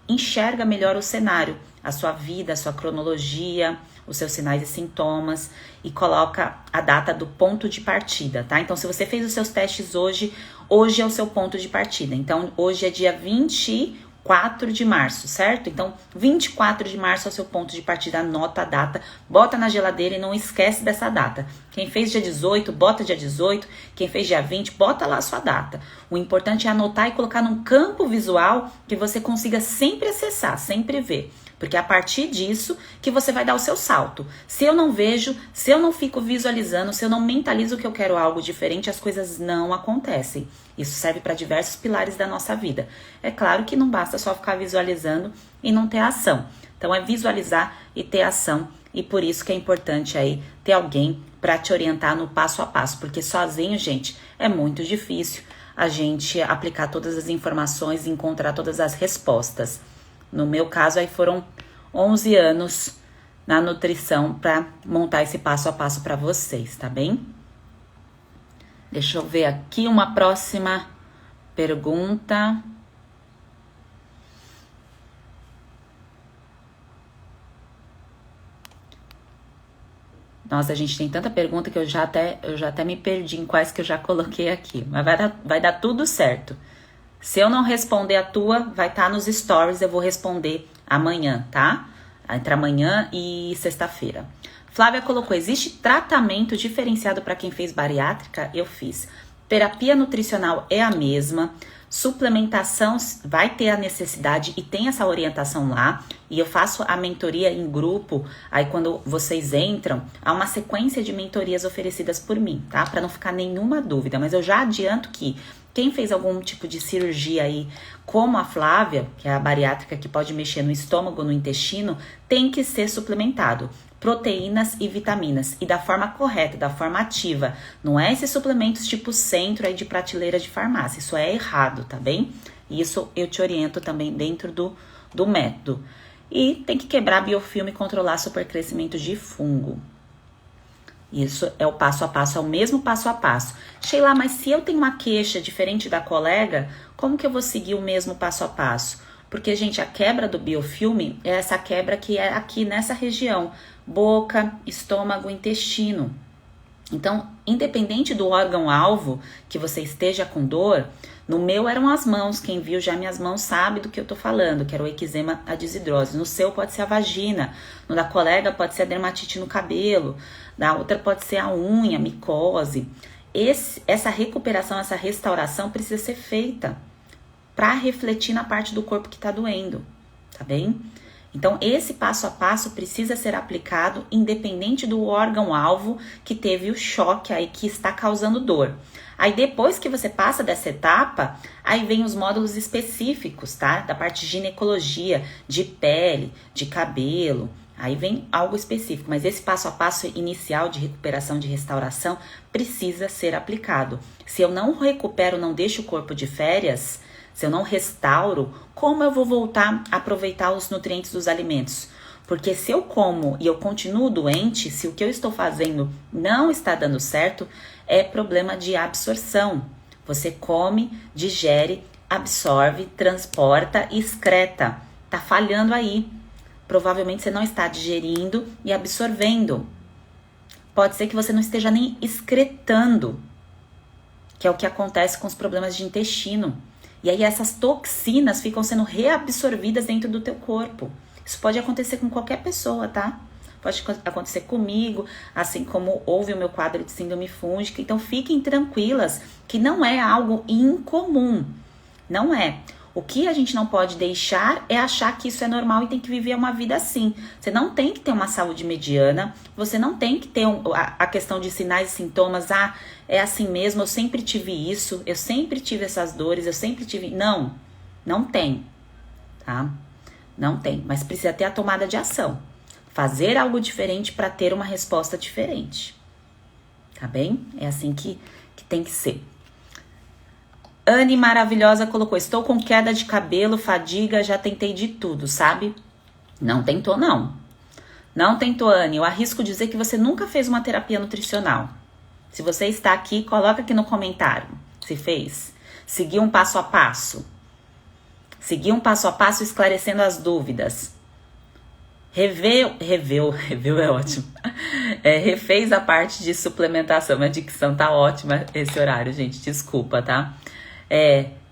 enxerga melhor o cenário, a sua vida, a sua cronologia, os seus sinais e sintomas, e coloca a data do ponto de partida, tá? Então, se você fez os seus testes hoje, hoje é o seu ponto de partida. Então, hoje é dia 24 de março, certo? Então, 24 de março é o seu ponto de partida, anota a data, bota na geladeira e não esquece dessa data. Quem fez dia 18, bota dia 18, quem fez dia 20, bota lá a sua data. O importante é anotar e colocar num campo visual que você consiga sempre acessar, sempre ver. Porque é a partir disso que você vai dar o seu salto. Se eu não vejo, se eu não fico visualizando, se eu não mentalizo que eu quero algo diferente, as coisas não acontecem. Isso serve para diversos pilares da nossa vida. É claro que não basta só ficar visualizando e não ter ação. Então é visualizar e ter ação. E por isso que é importante aí ter alguém para te orientar no passo a passo. Porque sozinho, gente, é muito difícil a gente aplicar todas as informações e encontrar todas as respostas. No meu caso, aí foram 11 anos na nutrição para montar esse passo a passo para vocês, tá bem? Deixa eu ver aqui uma próxima pergunta. Nossa, a gente tem tanta pergunta que eu já até me perdi em quais que eu já coloquei aqui. Mas vai dar tudo certo. Se eu não responder a tua, vai estar nos stories, eu vou responder amanhã, tá? Entre amanhã e sexta-feira. Flávia colocou, existe tratamento diferenciado para quem fez bariátrica? Eu fiz. Terapia nutricional é a mesma, suplementação vai ter a necessidade e tem essa orientação lá. E eu faço a mentoria em grupo, aí quando vocês entram, há uma sequência de mentorias oferecidas por mim, tá? Para não ficar nenhuma dúvida, mas eu já adianto que quem fez algum tipo de cirurgia aí, como a Flávia, que é a bariátrica que pode mexer no estômago, no intestino, tem que ser suplementado. Proteínas e vitaminas. E da forma correta, da forma ativa. Não é esses suplementos tipo centro aí de prateleira de farmácia. Isso é errado, tá bem? Isso eu te oriento também dentro do método. E tem que quebrar biofilme e controlar supercrescimento de fungo. Isso é o passo a passo, é o mesmo passo a passo. Sheila, mas se eu tenho uma queixa diferente da colega, como que eu vou seguir o mesmo passo a passo? Porque, gente, a quebra do biofilme é essa quebra que é aqui nessa região. Boca, estômago, intestino. Então, independente do órgão-alvo que você esteja com dor, no meu eram as mãos, quem viu já minhas mãos sabe do que eu tô falando, que era o eczema, a desidrose. No seu pode ser a vagina, no da colega pode ser a dermatite no cabelo, da outra pode ser a unha, micose. Essa recuperação, essa restauração precisa ser feita para refletir na parte do corpo que tá doendo, tá bem? Então, esse passo a passo precisa ser aplicado independente do órgão-alvo que teve o choque aí, que está causando dor. Aí, depois que você passa dessa etapa, aí vem os módulos específicos, tá? Da parte de ginecologia, de pele, de cabelo. Aí vem algo específico, mas esse passo a passo inicial de recuperação, de restauração, precisa ser aplicado. Se eu não recupero, não deixo o corpo de férias, se eu não restauro, como eu vou voltar a aproveitar os nutrientes dos alimentos? Porque se eu como e eu continuo doente, se o que eu estou fazendo não está dando certo, é problema de absorção. Você come, digere, absorve, transporta e excreta. Tá falhando aí. Provavelmente você não está digerindo e absorvendo. Pode ser que você não esteja nem excretando, que é o que acontece com os problemas de intestino. E aí essas toxinas ficam sendo reabsorvidas dentro do teu corpo. Isso pode acontecer com qualquer pessoa, tá? Pode acontecer comigo, assim como houve o meu quadro de síndrome fúngica. Então fiquem tranquilas que não é algo incomum. Não é. O que a gente não pode deixar é achar que isso é normal e tem que viver uma vida assim. Você não tem que ter uma saúde mediana, você não tem que ter a questão de sinais e sintomas. Ah, é assim mesmo, eu sempre tive isso, eu sempre tive essas dores, eu sempre tive... Não, não tem, tá? Não tem, mas precisa ter a tomada de ação. Fazer algo diferente para ter uma resposta diferente. Tá bem? É assim que tem que ser. Anne maravilhosa colocou, estou com queda de cabelo, fadiga, já tentei de tudo, sabe? Não tentou, não. Não tentou, Anne. Eu arrisco dizer que você nunca fez uma terapia nutricional. Se você está aqui, coloca aqui no comentário se fez. Seguiu um passo a passo. Seguir um passo a passo esclarecendo as dúvidas. Reveu é ótimo. Refez a parte de suplementação. Minha dicção tá ótima esse horário, gente. Desculpa, tá?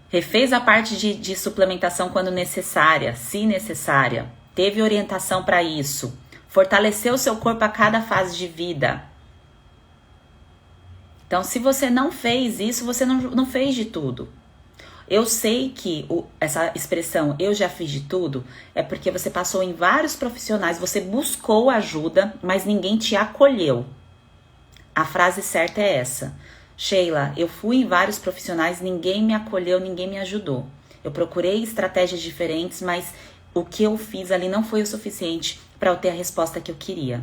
Refez a parte de suplementação quando necessária, se necessária. Teve orientação para isso. Fortaleceu o seu corpo a cada fase de vida. Então, se você não fez isso, você não fez de tudo. Eu sei que essa expressão, eu já fiz de tudo, é porque você passou em vários profissionais, você buscou ajuda, mas ninguém te acolheu. A frase certa é essa. Sheila, eu fui em vários profissionais, ninguém me acolheu, ninguém me ajudou. Eu procurei estratégias diferentes, mas o que eu fiz ali não foi o suficiente para eu ter a resposta que eu queria.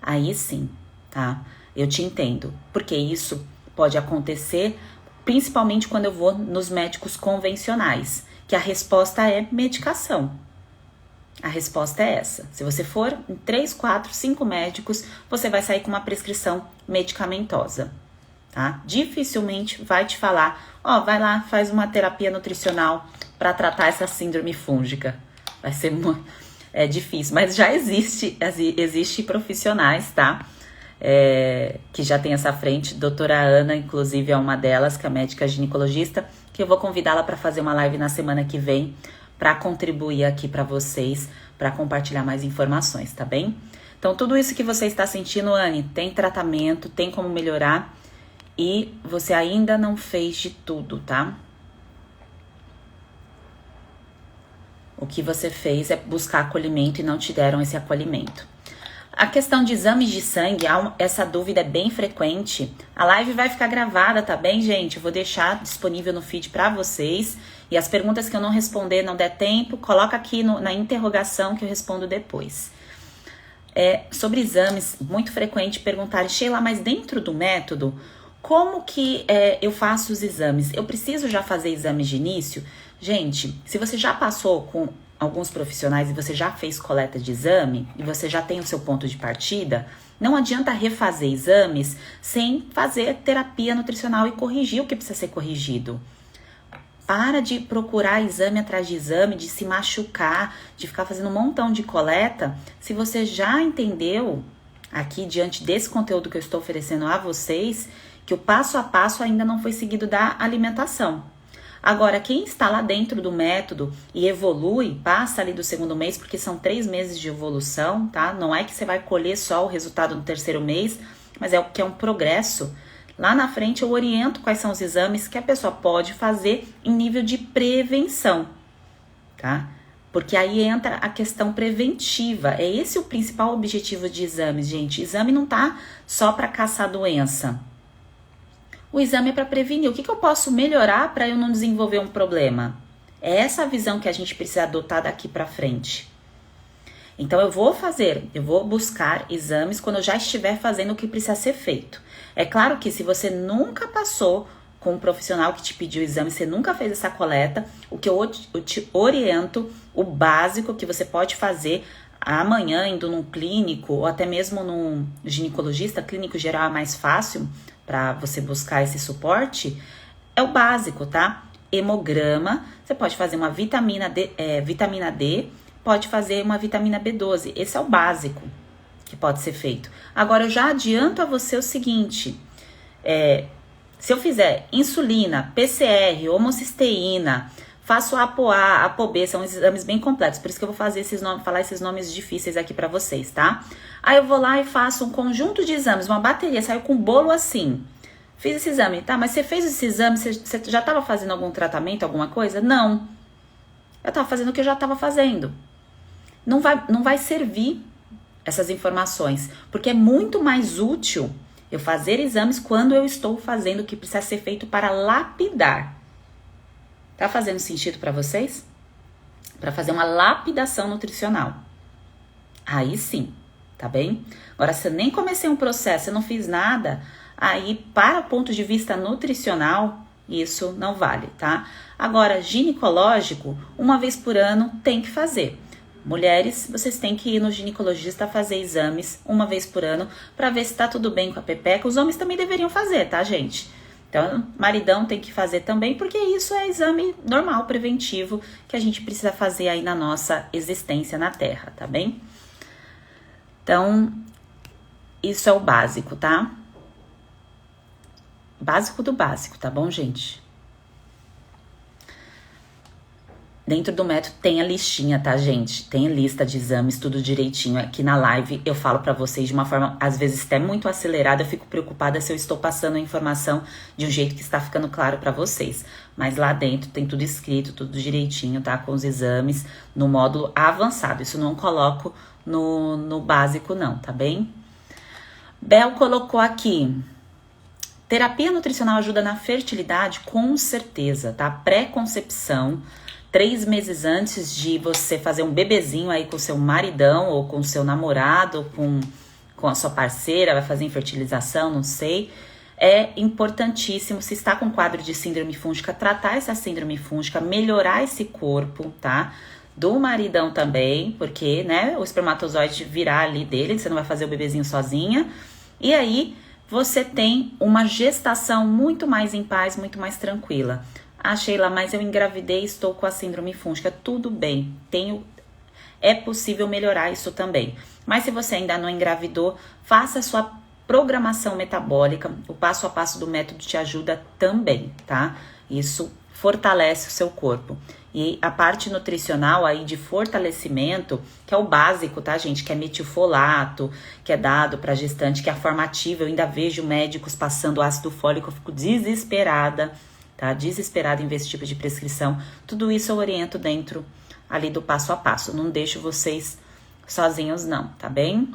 Aí sim, tá? Eu te entendo, porque isso pode acontecer principalmente quando eu vou nos médicos convencionais, que a resposta é medicação. A resposta é essa. Se você for em 3, 4, 5 médicos, você vai sair com uma prescrição medicamentosa, tá? Dificilmente vai te falar, vai lá, faz uma terapia nutricional para tratar essa síndrome fúngica. Vai ser difícil, mas já existe profissionais, tá? Que já tem essa frente. Doutora Ana, inclusive, é uma delas, que é médica ginecologista, que eu vou convidá-la para fazer uma live na semana que vem, para contribuir aqui para vocês, para compartilhar mais informações, tá bem? Então, tudo isso que você está sentindo, Anne, tem tratamento, tem como melhorar, e você ainda não fez de tudo, tá? O que você fez é buscar acolhimento e não te deram esse acolhimento. A questão de exames de sangue, essa dúvida é bem frequente. A live vai ficar gravada, tá bem, gente? Eu vou deixar disponível no feed para vocês. E as perguntas que eu não responder, não der tempo, coloca aqui na interrogação que eu respondo depois. Sobre exames, muito frequente perguntar, Sheila, mas dentro do método, como que eu faço os exames? Eu preciso já fazer exames de início? Gente, se você já passou com alguns profissionais e você já fez coleta de exame e você já tem o seu ponto de partida, não adianta refazer exames sem fazer terapia nutricional e corrigir o que precisa ser corrigido. Para de procurar exame atrás de exame, de se machucar, de ficar fazendo um montão de coleta, se você já entendeu aqui diante desse conteúdo que eu estou oferecendo a vocês, que o passo a passo ainda não foi seguido da alimentação. Agora, quem está lá dentro do método e evolui, passa ali do 2º mês, porque são 3 meses de evolução, tá? Não é que você vai colher só o resultado no 3º mês, mas é o que é um progresso. Lá na frente eu oriento quais são os exames que a pessoa pode fazer em nível de prevenção, tá? Porque aí entra a questão preventiva. É esse o principal objetivo de exames, gente. Exame não tá só para caçar doença. O exame é para prevenir. O que eu posso melhorar para eu não desenvolver um problema? É essa a visão que a gente precisa adotar daqui para frente. Então eu vou buscar exames quando eu já estiver fazendo o que precisa ser feito. É claro que se você nunca passou com um profissional que te pediu o exame, você nunca fez essa coleta, o que eu te oriento, o básico que você pode fazer amanhã indo num clínico ou até mesmo num ginecologista, clínico geral é mais fácil para você buscar esse suporte, é o básico, tá? Hemograma, você pode fazer uma vitamina D, pode fazer uma vitamina B12, esse é o básico que pode ser feito. Agora, eu já adianto a você o seguinte, se eu fizer insulina, PCR, homocisteína, faço ApoA, ApoB, são exames bem completos, por isso que eu vou falar esses nomes difíceis aqui pra vocês, tá? Aí eu vou lá e faço um conjunto de exames, uma bateria, saiu com um bolo assim. Fiz esse exame, tá? Mas você fez esse exame, você já tava fazendo algum tratamento, alguma coisa? Não. Eu tava fazendo o que eu já tava fazendo. Não vai servir essas informações, porque é muito mais útil eu fazer exames quando eu estou fazendo o que precisa ser feito para lapidar. Tá fazendo sentido para vocês? Para fazer uma lapidação nutricional. Aí sim, tá bem? Agora, se eu nem comecei um processo, eu não fiz nada, aí, para o ponto de vista nutricional, isso não vale, tá? Agora, ginecológico, uma vez por ano tem que fazer. Mulheres, vocês têm que ir no ginecologista fazer exames uma vez por ano para ver se tá tudo bem com a pepeca. Os homens também deveriam fazer, tá, gente? Então, maridão tem que fazer também, porque isso é exame normal, preventivo, que a gente precisa fazer aí na nossa existência na Terra, tá bem? Então, isso é o básico, tá? Básico do básico, tá bom, gente? Dentro do método tem a listinha, tá, gente? Tem a lista de exames, tudo direitinho. Aqui na live eu falo pra vocês de uma forma, às vezes até muito acelerada. Eu fico preocupada se eu estou passando a informação de um jeito que está ficando claro pra vocês. Mas lá dentro tem tudo escrito, tudo direitinho, tá? Com os exames no módulo avançado. Isso não coloco no básico não, tá bem? Bel colocou aqui. Terapia nutricional ajuda na fertilidade? Com certeza, tá? Pré-concepção. 3 meses antes de você fazer um bebezinho aí com o seu maridão, ou com o seu namorado, ou com a sua parceira, vai fazer infertilização, não sei. É importantíssimo, se está com quadro de síndrome fúngica, tratar essa síndrome fúngica, melhorar esse corpo, tá? Do maridão também, porque, né, o espermatozoide virar ali dele, você não vai fazer o bebezinho sozinha. E aí, você tem uma gestação muito mais em paz, muito mais tranquila. Ah, Sheila, mas eu engravidei e estou com a síndrome fúngica. Tudo bem, é possível melhorar isso também. Mas se você ainda não engravidou, faça a sua programação metabólica. O passo a passo do método te ajuda também, tá? Isso fortalece o seu corpo. E a parte nutricional aí de fortalecimento, que é o básico, tá, gente? Que é metilfolato, que é dado para gestante, que é a forma ativa. Eu ainda vejo médicos passando ácido fólico, eu fico desesperada. Tá? Desesperada em ver esse tipo de prescrição. Tudo isso eu oriento dentro ali do passo a passo. Não deixo vocês sozinhos não, tá bem?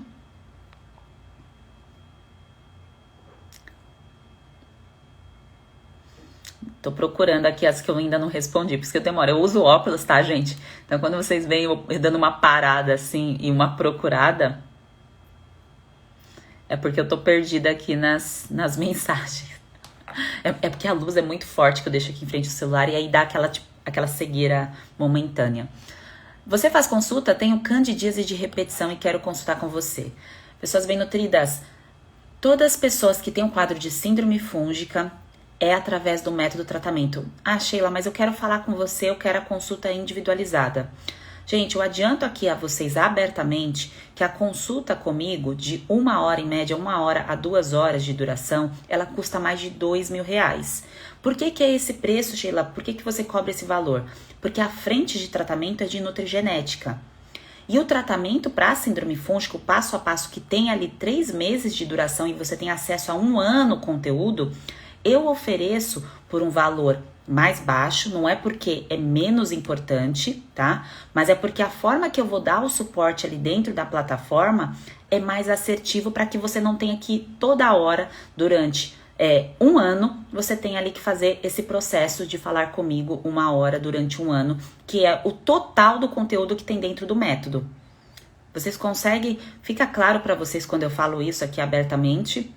Tô procurando aqui as que eu ainda não respondi, por isso que eu demoro. Eu uso óculos, tá, gente? Então quando vocês veem eu dando uma parada assim e uma procurada, é porque eu tô perdida aqui nas mensagens. É porque a luz é muito forte que eu deixo aqui em frente ao celular e aí dá aquela cegueira momentânea. Você faz consulta? Tenho candidíase de repetição e quero consultar com você. Pessoas bem nutridas, todas as pessoas que têm um quadro de síndrome fúngica é através do método tratamento. Ah, Sheila, mas eu quero falar com você, eu quero a consulta individualizada. Gente, eu adianto aqui a vocês abertamente que a consulta comigo de 1 hora, em média 1 hora a 2 horas de duração, ela custa mais de R$2.000. Por que é esse preço, Sheila? Por que você cobra esse valor? Porque a frente de tratamento é de nutrigenética. E o tratamento para a síndrome fúngica, o passo a passo que tem ali 3 meses de duração e você tem acesso a 1 ano conteúdo, eu ofereço por um valor mais baixo, não é porque é menos importante, tá? Mas é porque a forma que eu vou dar o suporte ali dentro da plataforma é mais assertivo para que você não tenha que toda hora, durante 1 ano, você tem ali que fazer esse processo de falar comigo 1 hora durante 1 ano, que é o total do conteúdo que tem dentro do método. Vocês conseguem, fica claro para vocês quando eu falo isso aqui abertamente?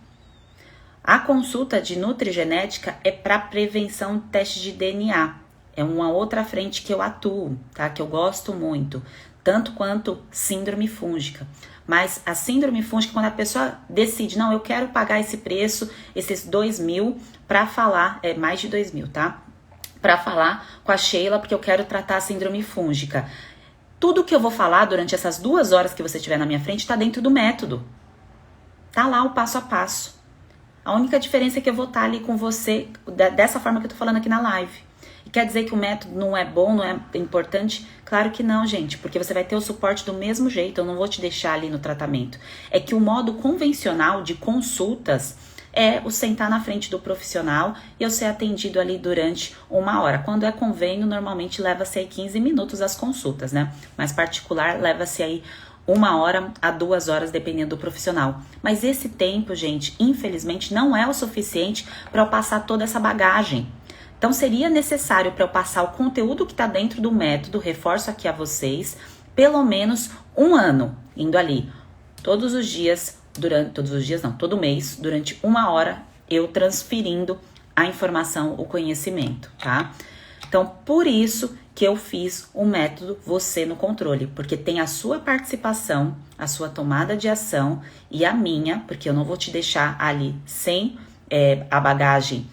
A consulta de nutrigenética é para prevenção de teste de DNA. É uma outra frente que eu atuo, tá? Que eu gosto muito, tanto quanto síndrome fúngica. Mas a síndrome fúngica, quando a pessoa decide, não, eu quero pagar esse preço, esses 2.000, para falar, mais de 2.000, tá? Para falar com a Sheila, porque eu quero tratar a síndrome fúngica. Tudo que eu vou falar durante essas 2 horas que você estiver na minha frente está dentro do método. Tá lá o passo a passo. A única diferença é que eu vou estar ali com você dessa forma que eu tô falando aqui na live. E quer dizer que o método não é bom, não é importante? Claro que não, gente, porque você vai ter o suporte do mesmo jeito, eu não vou te deixar ali no tratamento. É que o modo convencional de consultas é o sentar na frente do profissional e eu ser atendido ali durante 1 hora. Quando é convênio, normalmente leva-se aí 15 minutos as consultas, né? Mas particular, leva-se aí 1 hora a 2 horas, dependendo do profissional. Mas esse tempo, gente, infelizmente, não é o suficiente para eu passar toda essa bagagem. Então, seria necessário para eu passar o conteúdo que está dentro do método, reforço aqui a vocês, pelo menos 1 ano, indo ali todos os dias, todo mês, durante 1 hora, eu transferindo a informação, o conhecimento, tá? Então, por isso que eu fiz o método Você no Controle, porque tem a sua participação, a sua tomada de ação e a minha, porque eu não vou te deixar ali sem a bagagem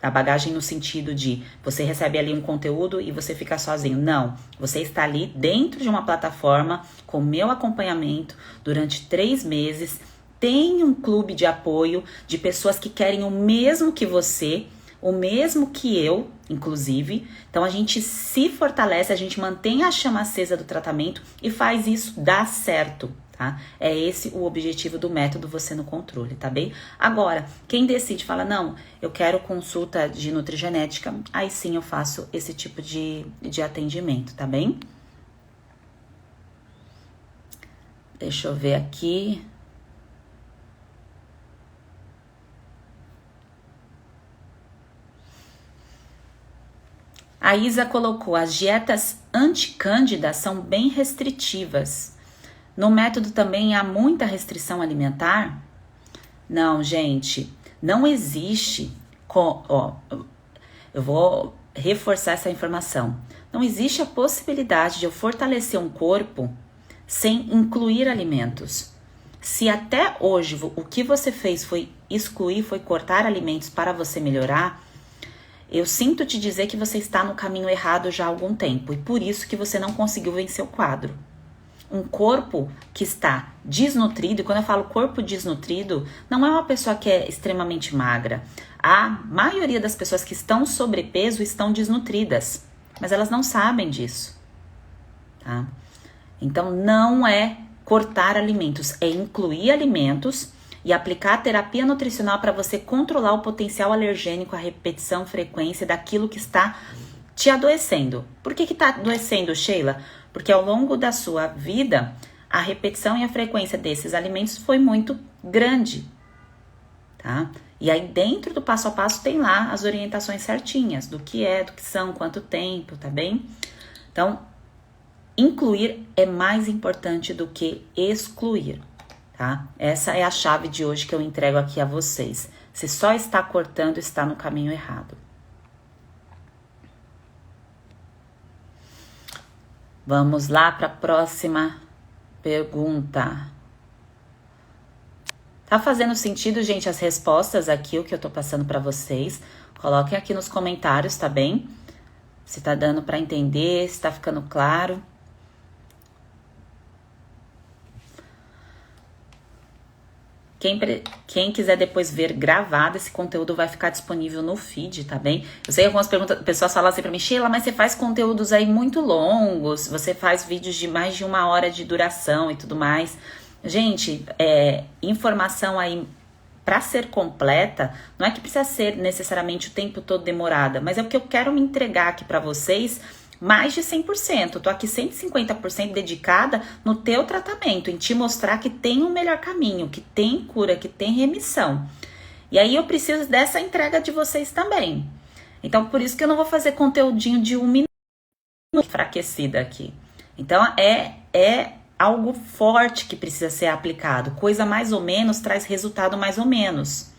A bagagem no sentido de você recebe ali um conteúdo e você fica sozinho. Não, você está ali dentro de uma plataforma com meu acompanhamento durante 3 meses. Tem um clube de apoio de pessoas que querem o mesmo que você, o mesmo que eu, inclusive. Então a gente se fortalece, a gente mantém a chama acesa do tratamento e faz isso dar certo. Tá? É esse o objetivo do método Você no Controle, tá bem? Agora, quem decide, fala, não, eu quero consulta de nutrigenética, aí sim eu faço esse tipo de atendimento, tá bem? Deixa eu ver aqui. A Isa colocou, as dietas anticândidas são bem restritivas. No método também há muita restrição alimentar? Não, gente, não existe. Eu vou reforçar essa informação. Não existe a possibilidade de eu fortalecer um corpo sem incluir alimentos. Se até hoje o que você fez foi excluir, foi cortar alimentos para você melhorar, eu sinto te dizer que você está no caminho errado já há algum tempo e por isso que você não conseguiu vencer o quadro. Um corpo que está desnutrido, e quando eu falo corpo desnutrido, não é uma pessoa que é extremamente magra. A maioria das pessoas que estão sobrepeso estão desnutridas, mas elas não sabem disso, tá? Então não é cortar alimentos, é incluir alimentos e aplicar a terapia nutricional para você controlar o potencial alergênico, a repetição, frequência daquilo que está te adoecendo. Por que está adoecendo, Sheila? Porque ao longo da sua vida, a repetição e a frequência desses alimentos foi muito grande, tá? E aí dentro do passo a passo tem lá as orientações certinhas, do que são, quanto tempo, tá bem? Então, incluir é mais importante do que excluir, tá? Essa é a chave de hoje que eu entrego aqui a vocês. Se só está cortando, está no caminho errado. Vamos lá para a próxima pergunta. Tá fazendo sentido, gente, as respostas aqui, o que eu tô passando para vocês? Coloquem aqui nos comentários, tá bem? Se tá dando para entender, se tá ficando claro. Quem quiser depois ver gravado, esse conteúdo vai ficar disponível no feed, tá bem? Eu sei que algumas pessoas falam assim pra mim, Sheila, mas você faz conteúdos aí muito longos, você faz vídeos de mais de 1 hora de duração e tudo mais. Gente, informação aí pra ser completa, não é que precisa ser necessariamente o tempo todo demorada, mas é o que eu quero me entregar aqui pra vocês, mais de 100%, eu tô aqui 150% dedicada no teu tratamento, em te mostrar que tem um melhor caminho, que tem cura, que tem remissão. E aí eu preciso dessa entrega de vocês também. Então, por isso que eu não vou fazer conteúdinho de 1 minuto enfraquecida aqui. Então, é algo forte que precisa ser aplicado. Coisa mais ou menos traz resultado mais ou menos.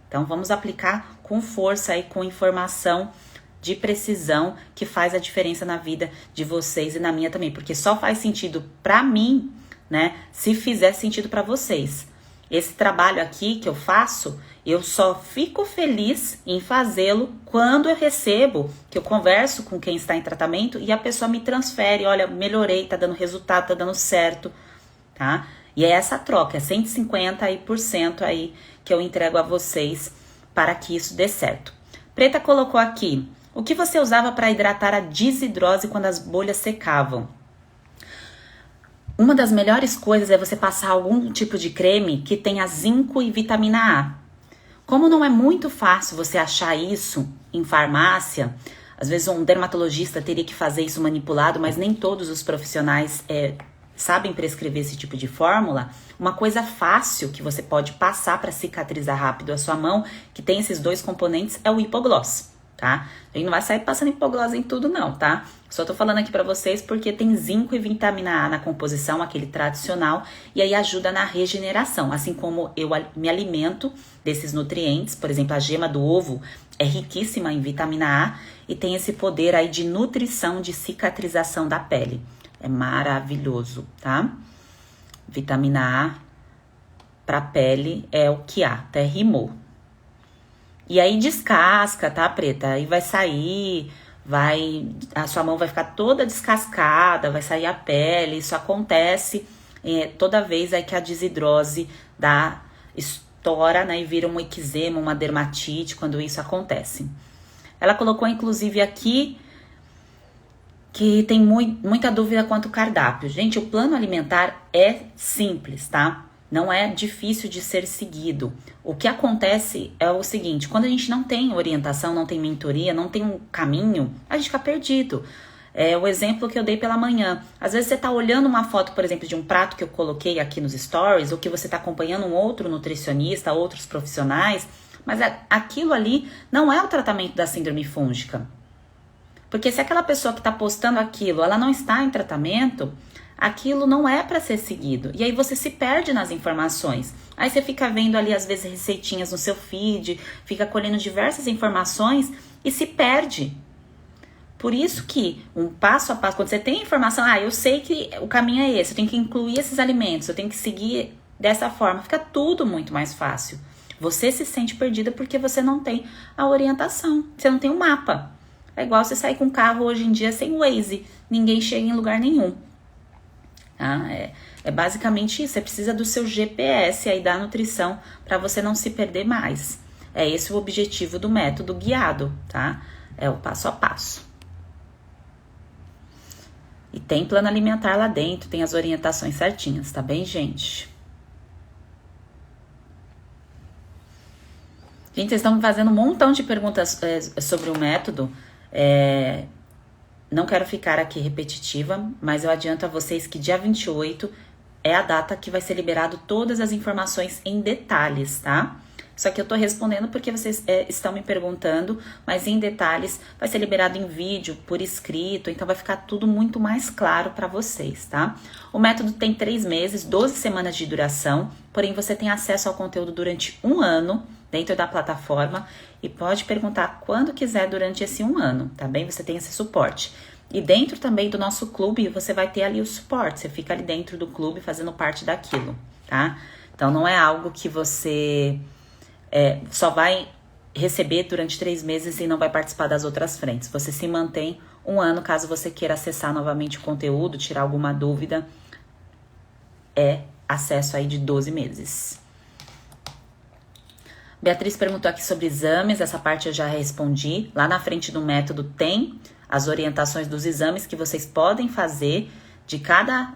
Então, vamos aplicar com força e com informação de precisão que faz a diferença na vida de vocês e na minha também, porque só faz sentido pra mim, né, se fizer sentido pra vocês. Esse trabalho aqui que eu faço, eu só fico feliz em fazê-lo quando eu recebo, que eu converso com quem está em tratamento e a pessoa me transfere, olha, melhorei, tá dando resultado, tá dando certo, tá? E é essa troca, é 150% aí que eu entrego a vocês para que isso dê certo. Preta colocou aqui, o que você usava para hidratar a desidrose quando as bolhas secavam? Uma das melhores coisas é você passar algum tipo de creme que tenha zinco e vitamina A. Como não é muito fácil você achar isso em farmácia, às vezes um dermatologista teria que fazer isso manipulado, mas nem todos os profissionais sabem prescrever esse tipo de fórmula. Uma coisa fácil que você pode passar para cicatrizar rápido a sua mão, que tem esses 2 componentes, é o hipogloss. Tá? A gente não vai sair passando hipogloss em tudo não, tá? Só tô falando aqui pra vocês porque tem zinco e vitamina A na composição, aquele tradicional, e aí ajuda na regeneração, assim como eu me alimento desses nutrientes, por exemplo, a gema do ovo é riquíssima em vitamina A e tem esse poder aí de nutrição, de cicatrização da pele. É maravilhoso, tá? Vitamina A pra pele é o que há, até rimou. E aí descasca, tá, Preta? Aí vai sair, a sua mão vai ficar toda descascada, vai sair a pele. Isso acontece toda vez aí que a desidrose estoura, né, e vira um eczema, uma dermatite, quando isso acontece. Ela colocou, inclusive, aqui que tem muita dúvida quanto ao cardápio. Gente, o plano alimentar é simples, tá? Não é difícil de ser seguido. O que acontece é o seguinte: quando a gente não tem orientação, não tem mentoria, não tem um caminho, a gente fica perdido. É o exemplo que eu dei pela manhã. Às vezes você tá olhando uma foto, por exemplo, de um prato que eu coloquei aqui nos stories, ou que você tá acompanhando um outro nutricionista, outros profissionais, mas aquilo ali não é o tratamento da síndrome fúngica. Porque se aquela pessoa que tá postando aquilo, ela não está em tratamento, aquilo não é para ser seguido. E aí você se perde nas informações. Aí você fica vendo ali, às vezes, receitinhas no seu feed, fica colhendo diversas informações e se perde. Por isso que um passo a passo, quando você tem a informação, eu sei que o caminho é esse, eu tenho que incluir esses alimentos, eu tenho que seguir dessa forma, fica tudo muito mais fácil. Você se sente perdida porque você não tem a orientação, você não tem um mapa. É igual você sair com um carro hoje em dia sem Waze, ninguém chega em lugar nenhum. É basicamente isso, você precisa do seu GPS aí da nutrição para você não se perder mais. É esse o objetivo do método guiado, tá? É o passo a passo. E tem plano alimentar lá dentro, tem as orientações certinhas, tá bem, gente? Gente, vocês estão me fazendo um montão de perguntas sobre o método. Não quero ficar aqui repetitiva, mas eu adianto a vocês que dia 28 é a data que vai ser liberado todas as informações em detalhes, tá? Só que eu tô respondendo porque vocês estão me perguntando, mas em detalhes vai ser liberado em vídeo, por escrito, então vai ficar tudo muito mais claro para vocês, tá? O método tem 3 meses, 12 semanas de duração, porém você tem acesso ao conteúdo durante 1 ano dentro da plataforma e pode perguntar quando quiser durante esse 1 ano, tá bem? Você tem esse suporte. E dentro também do nosso clube, você vai ter ali o suporte, você fica ali dentro do clube fazendo parte daquilo, tá? Então não é algo que você só vai receber durante 3 meses e não vai participar das outras frentes. Você se mantém 1 ano caso você queira acessar novamente o conteúdo, tirar alguma dúvida. É acesso aí de 12 meses. Beatriz perguntou aqui sobre exames, essa parte eu já respondi. Lá na frente do método tem as orientações dos exames que vocês podem fazer de cada...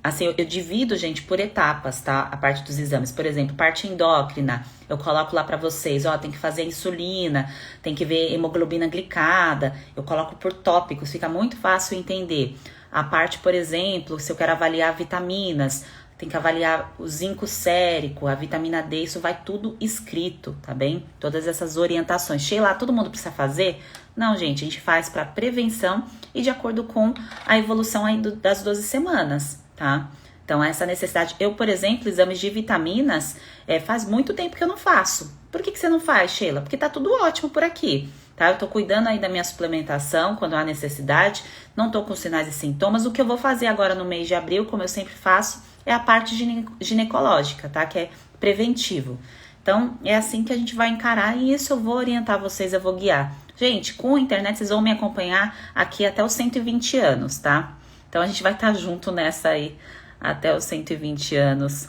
Assim, eu divido, gente, por etapas, tá? A parte dos exames. Por exemplo, parte endócrina, eu coloco lá pra vocês, tem que fazer insulina, tem que ver hemoglobina glicada, eu coloco por tópicos, fica muito fácil entender. A parte, por exemplo, se eu quero avaliar vitaminas, tem que avaliar o zinco sérico, a vitamina D, isso vai tudo escrito, tá bem? Todas essas orientações. Sheila, todo mundo precisa fazer? Não, gente, a gente faz para prevenção e de acordo com a evolução aí das 12 semanas, tá? Então, essa necessidade... Eu, por exemplo, exames de vitaminas, faz muito tempo que eu não faço. Por que você não faz, Sheila? Porque tá tudo ótimo por aqui, tá? Eu tô cuidando aí da minha suplementação quando há necessidade, não tô com sinais e sintomas. O que eu vou fazer agora no mês de abril, como eu sempre faço, é a parte ginecológica, tá? Que é preventivo. Então, é assim que a gente vai encarar e isso eu vou orientar vocês, eu vou guiar. Gente, com a internet vocês vão me acompanhar aqui até os 120 anos, tá? Então, a gente vai estar junto nessa aí até os 120 anos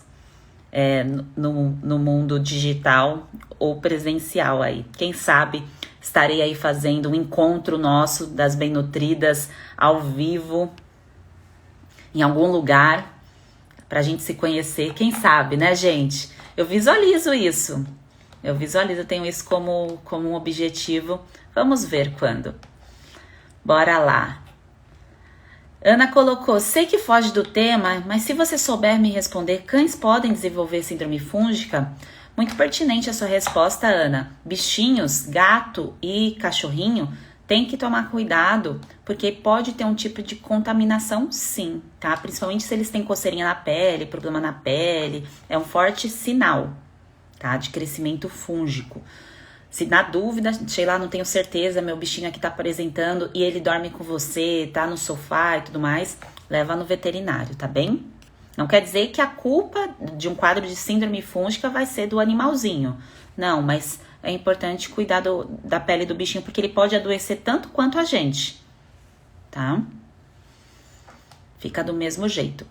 no mundo digital ou presencial aí. Quem sabe estarei aí fazendo um encontro nosso das bem-nutridas ao vivo em algum lugar pra gente se conhecer. Quem sabe, né, gente? Eu visualizo isso. Eu tenho isso como um objetivo. Vamos ver quando. Bora lá. Ana colocou, sei que foge do tema, mas se você souber me responder, cães podem desenvolver síndrome fúngica? Muito pertinente a sua resposta, Ana. Bichinhos, gato e cachorrinho, tem que tomar cuidado, porque pode ter um tipo de contaminação sim, tá? Principalmente se eles têm coceirinha na pele, problema na pele, é um forte sinal, tá? De crescimento fúngico. Se na dúvida, sei lá, não tenho certeza, meu bichinho aqui tá apresentando e ele dorme com você, tá no sofá e tudo mais, leva no veterinário, tá bem? Não quer dizer que a culpa de um quadro de síndrome fúngica vai ser do animalzinho. Não, mas é importante cuidar da pele do bichinho, porque ele pode adoecer tanto quanto a gente, tá? Fica do mesmo jeito.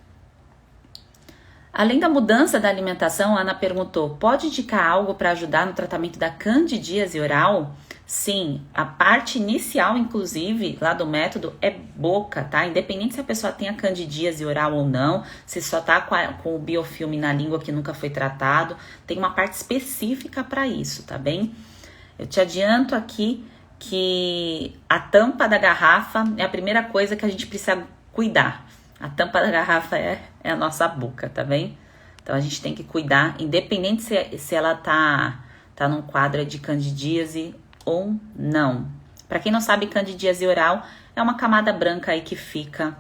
Além da mudança da alimentação, a Ana perguntou, pode indicar algo para ajudar no tratamento da candidíase oral? Sim, a parte inicial, inclusive, lá do método é boca, tá? Independente se a pessoa tem a candidíase oral ou não, se só tá com o biofilme na língua que nunca foi tratado, tem uma parte específica para isso, tá bem? Eu te adianto aqui que a tampa da garrafa é a primeira coisa que a gente precisa cuidar. A tampa da garrafa é a nossa boca, tá bem? Então a gente tem que cuidar, independente se ela tá num quadro de candidíase ou não. Para quem não sabe, candidíase oral é uma camada branca aí que fica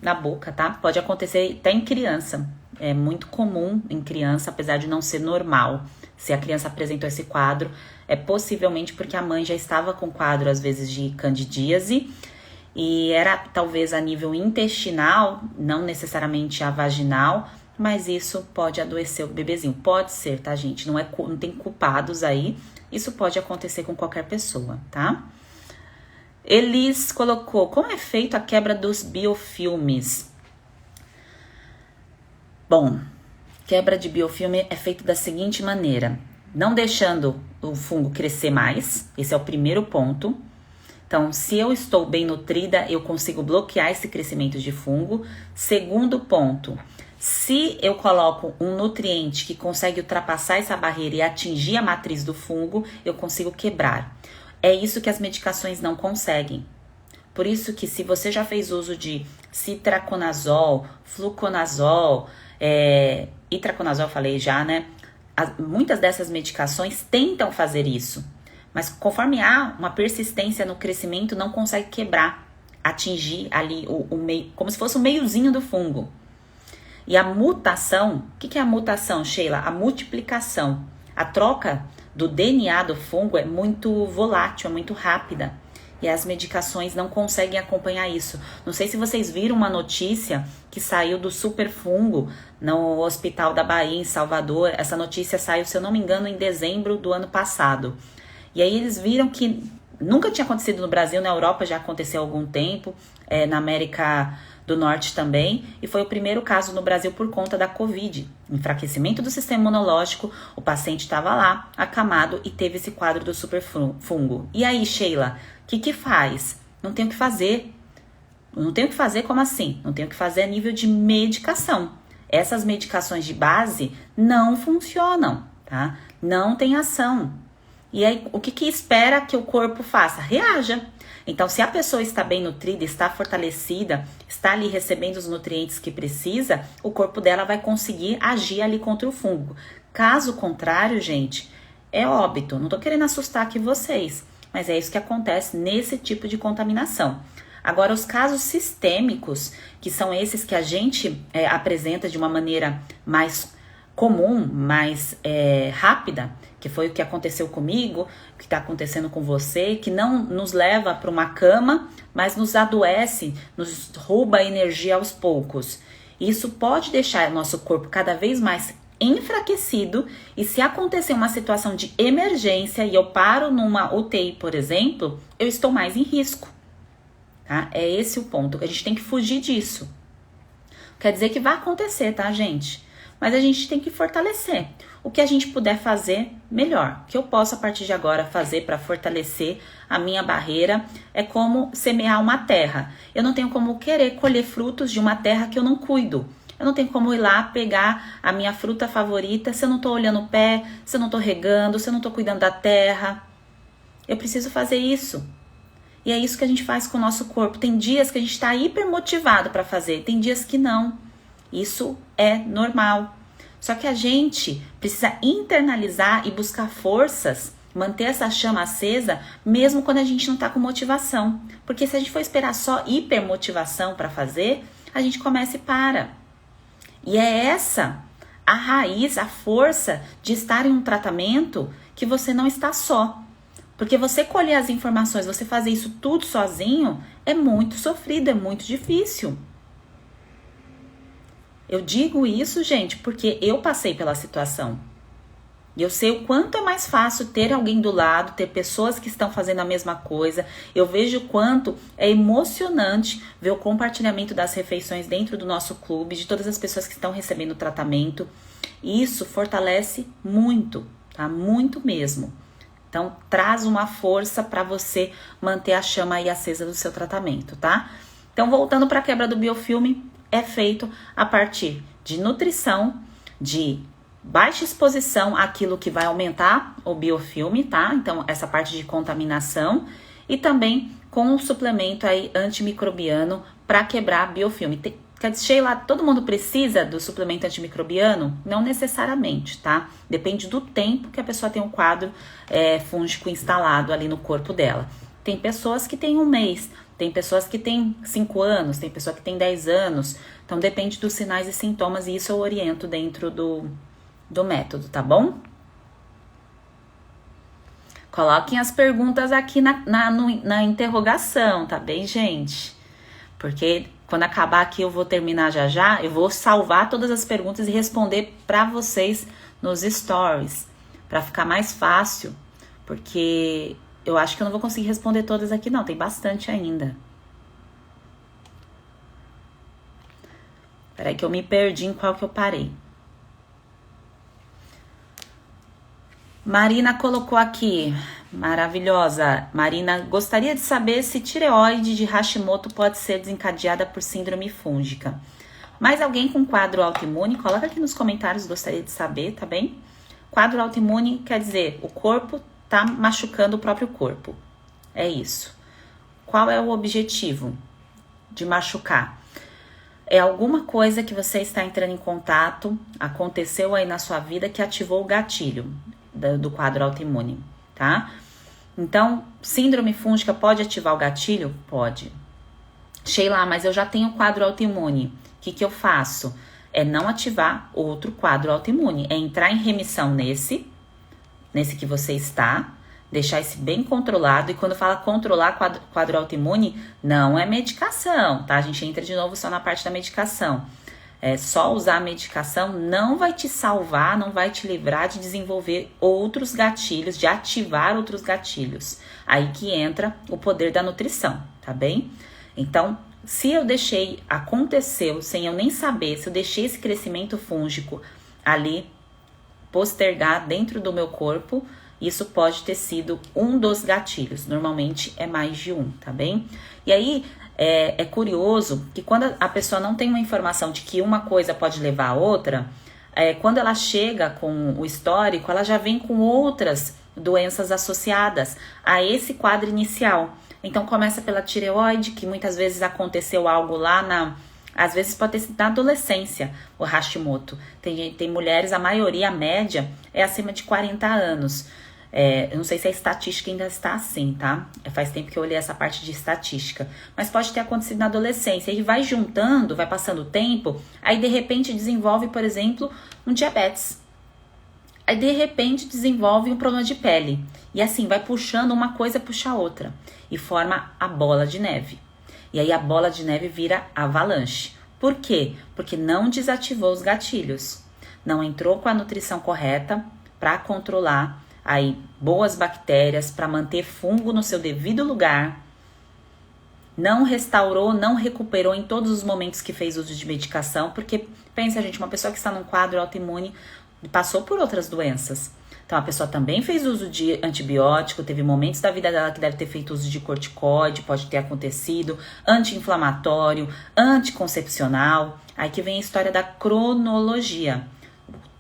na boca, tá? Pode acontecer até em criança. É muito comum em criança, apesar de não ser normal. Se a criança apresentou esse quadro, é possivelmente porque a mãe já estava com quadro, às vezes, de candidíase, e era talvez a nível intestinal, não necessariamente a vaginal, mas isso pode adoecer o bebezinho. Pode ser, tá, gente? Não tem culpados aí. Isso pode acontecer com qualquer pessoa, tá? Elis colocou, como é feito a quebra dos biofilmes? Bom, quebra de biofilme é feito da seguinte maneira. Não deixando o fungo crescer mais. Esse é o primeiro ponto. Então, se eu estou bem nutrida, eu consigo bloquear esse crescimento de fungo. Segundo ponto, se eu coloco um nutriente que consegue ultrapassar essa barreira e atingir a matriz do fungo, eu consigo quebrar. É isso que as medicações não conseguem. Por isso que se você já fez uso de citraconazol, fluconazol, itraconazol, falei já, né? Muitas dessas medicações tentam fazer isso. Mas conforme há uma persistência no crescimento, não consegue quebrar, atingir ali o meio, como se fosse o meiozinho do fungo. E a mutação, o que é a mutação, Sheila? A multiplicação. A troca do DNA do fungo é muito volátil, é muito rápida. E as medicações não conseguem acompanhar isso. Não sei se vocês viram uma notícia que saiu do superfungo no Hospital da Bahia, em Salvador. Essa notícia saiu, se eu não me engano, em dezembro do ano passado. E aí eles viram que nunca tinha acontecido no Brasil, na Europa já aconteceu há algum tempo, na América do Norte também, e foi o primeiro caso no Brasil por conta da Covid. Enfraquecimento do sistema imunológico, o paciente estava lá, acamado, e teve esse quadro do superfungo. E aí, Sheila, o que faz? Não tem o que fazer. Não tem o que fazer, como assim? Não tem o que fazer a nível de medicação. Essas medicações de base não funcionam, tá? Não tem ação. E aí, o que espera que o corpo faça? Reaja. Então, se a pessoa está bem nutrida, está fortalecida, está ali recebendo os nutrientes que precisa, o corpo dela vai conseguir agir ali contra o fungo. Caso contrário, gente, é óbito. Não tô querendo assustar aqui vocês, mas é isso que acontece nesse tipo de contaminação. Agora, os casos sistêmicos, que são esses que a gente apresenta de uma maneira mais comum, mais rápida, que foi o que aconteceu comigo, o que está acontecendo com você, que não nos leva para uma cama, mas nos adoece, nos rouba a energia aos poucos. Isso pode deixar nosso corpo cada vez mais enfraquecido, e se acontecer uma situação de emergência e eu paro numa UTI, por exemplo, eu estou mais em risco. Tá? É esse o ponto. A gente tem que fugir disso. Quer dizer que vai acontecer, tá, gente? Mas a gente tem que fortalecer. O que a gente puder fazer, melhor. O que eu posso, a partir de agora, fazer para fortalecer a minha barreira é como semear uma terra. Eu não tenho como querer colher frutos de uma terra que eu não cuido. Eu não tenho como ir lá pegar a minha fruta favorita se eu não estou olhando o pé, se eu não estou regando, se eu não estou cuidando da terra. Eu preciso fazer isso. E é isso que a gente faz com o nosso corpo. Tem dias que a gente está hiper motivado para fazer, tem dias que não. Isso é normal. Só que a gente precisa internalizar e buscar forças, manter essa chama acesa, mesmo quando a gente não está com motivação. Porque se a gente for esperar só hipermotivação para fazer, a gente começa e para. E é essa a raiz, a força de estar em um tratamento que você não está só. Porque você colher as informações, você fazer isso tudo sozinho, é muito sofrido, é muito difícil. Eu digo isso, gente, porque eu passei pela situação. E eu sei o quanto é mais fácil ter alguém do lado, ter pessoas que estão fazendo a mesma coisa. Eu vejo o quanto é emocionante ver o compartilhamento das refeições dentro do nosso clube, de todas as pessoas que estão recebendo tratamento. E isso fortalece muito, tá? Muito mesmo. Então, traz uma força para você manter a chama aí acesa do seu tratamento, tá? Então, voltando para a quebra do biofilme, é feito a partir de nutrição, de baixa exposição àquilo que vai aumentar o biofilme, tá? Então, essa parte de contaminação e também com um suplemento aí antimicrobiano para quebrar biofilme. Quer dizer, Sheila, todo mundo precisa do suplemento antimicrobiano? Não necessariamente, tá? Depende do tempo que a pessoa tem um quadro fúngico instalado ali no corpo dela. Tem pessoas que têm 1 mês, tem pessoas que têm 5 anos, tem pessoa que tem 10 anos. Então, depende dos sinais e sintomas e isso eu oriento dentro do método, tá bom? Coloquem as perguntas aqui na interrogação, tá bem, gente? Porque quando acabar aqui eu vou terminar já, eu vou salvar todas as perguntas e responder para vocês nos stories, para ficar mais fácil, porque eu acho que eu não vou conseguir responder todas aqui não, tem bastante ainda. Peraí que eu me perdi em qual que eu parei. Marina colocou aqui, maravilhosa. Marina, gostaria de saber se tireoide de Hashimoto pode ser desencadeada por síndrome fúngica. Mais alguém com quadro autoimune? Coloca aqui nos comentários, gostaria de saber, tá bem? Quadro autoimune quer dizer, o corpo tá machucando o próprio corpo. É isso. Qual é o objetivo de machucar? É alguma coisa que você está entrando em contato, aconteceu aí na sua vida que ativou o gatilho do quadro autoimune, tá? Então, síndrome fúngica pode ativar o gatilho? Pode. Sheila, mas eu já tenho quadro autoimune. O que eu faço? É não ativar outro quadro autoimune. É entrar em remissão nesse que você está, deixar esse bem controlado. E quando fala controlar quadro autoimune, não é medicação, tá? A gente entra de novo só na parte da medicação. Só usar a medicação não vai te salvar, não vai te livrar de desenvolver outros gatilhos, de ativar outros gatilhos. Aí que entra o poder da nutrição, tá bem? Então, se eu deixei, aconteceu, sem eu nem saber, se eu deixei esse crescimento fúngico ali postergar dentro do meu corpo, isso pode ter sido um dos gatilhos. Normalmente é mais de um, tá bem? E aí, é curioso que quando a pessoa não tem uma informação de que uma coisa pode levar a outra, quando ela chega com o histórico, ela já vem com outras doenças associadas a esse quadro inicial. Então começa pela tireoide, que muitas vezes aconteceu algo lá às vezes pode ter sido na adolescência, o Hashimoto. Tem mulheres, a maioria, a média, é acima de 40 anos. Eu não sei se a estatística ainda está assim, tá? Faz tempo que eu olhei essa parte de estatística. Mas pode ter acontecido na adolescência. E vai juntando, vai passando o tempo, aí de repente desenvolve, por exemplo, um diabetes. Aí de repente desenvolve um problema de pele. E assim, vai puxando uma coisa, puxa a outra. E forma a bola de neve. E aí a bola de neve vira avalanche. Por quê? Porque não desativou os gatilhos. Não entrou com a nutrição correta para controlar aí boas bactérias, para manter fungo no seu devido lugar, não restaurou, não recuperou em todos os momentos que fez uso de medicação, porque pensa, gente, uma pessoa que está num quadro autoimune passou por outras doenças. Então a pessoa também fez uso de antibiótico, teve momentos da vida dela que deve ter feito uso de corticoide, pode ter acontecido, anti-inflamatório, anticoncepcional. Aí que vem a história da cronologia.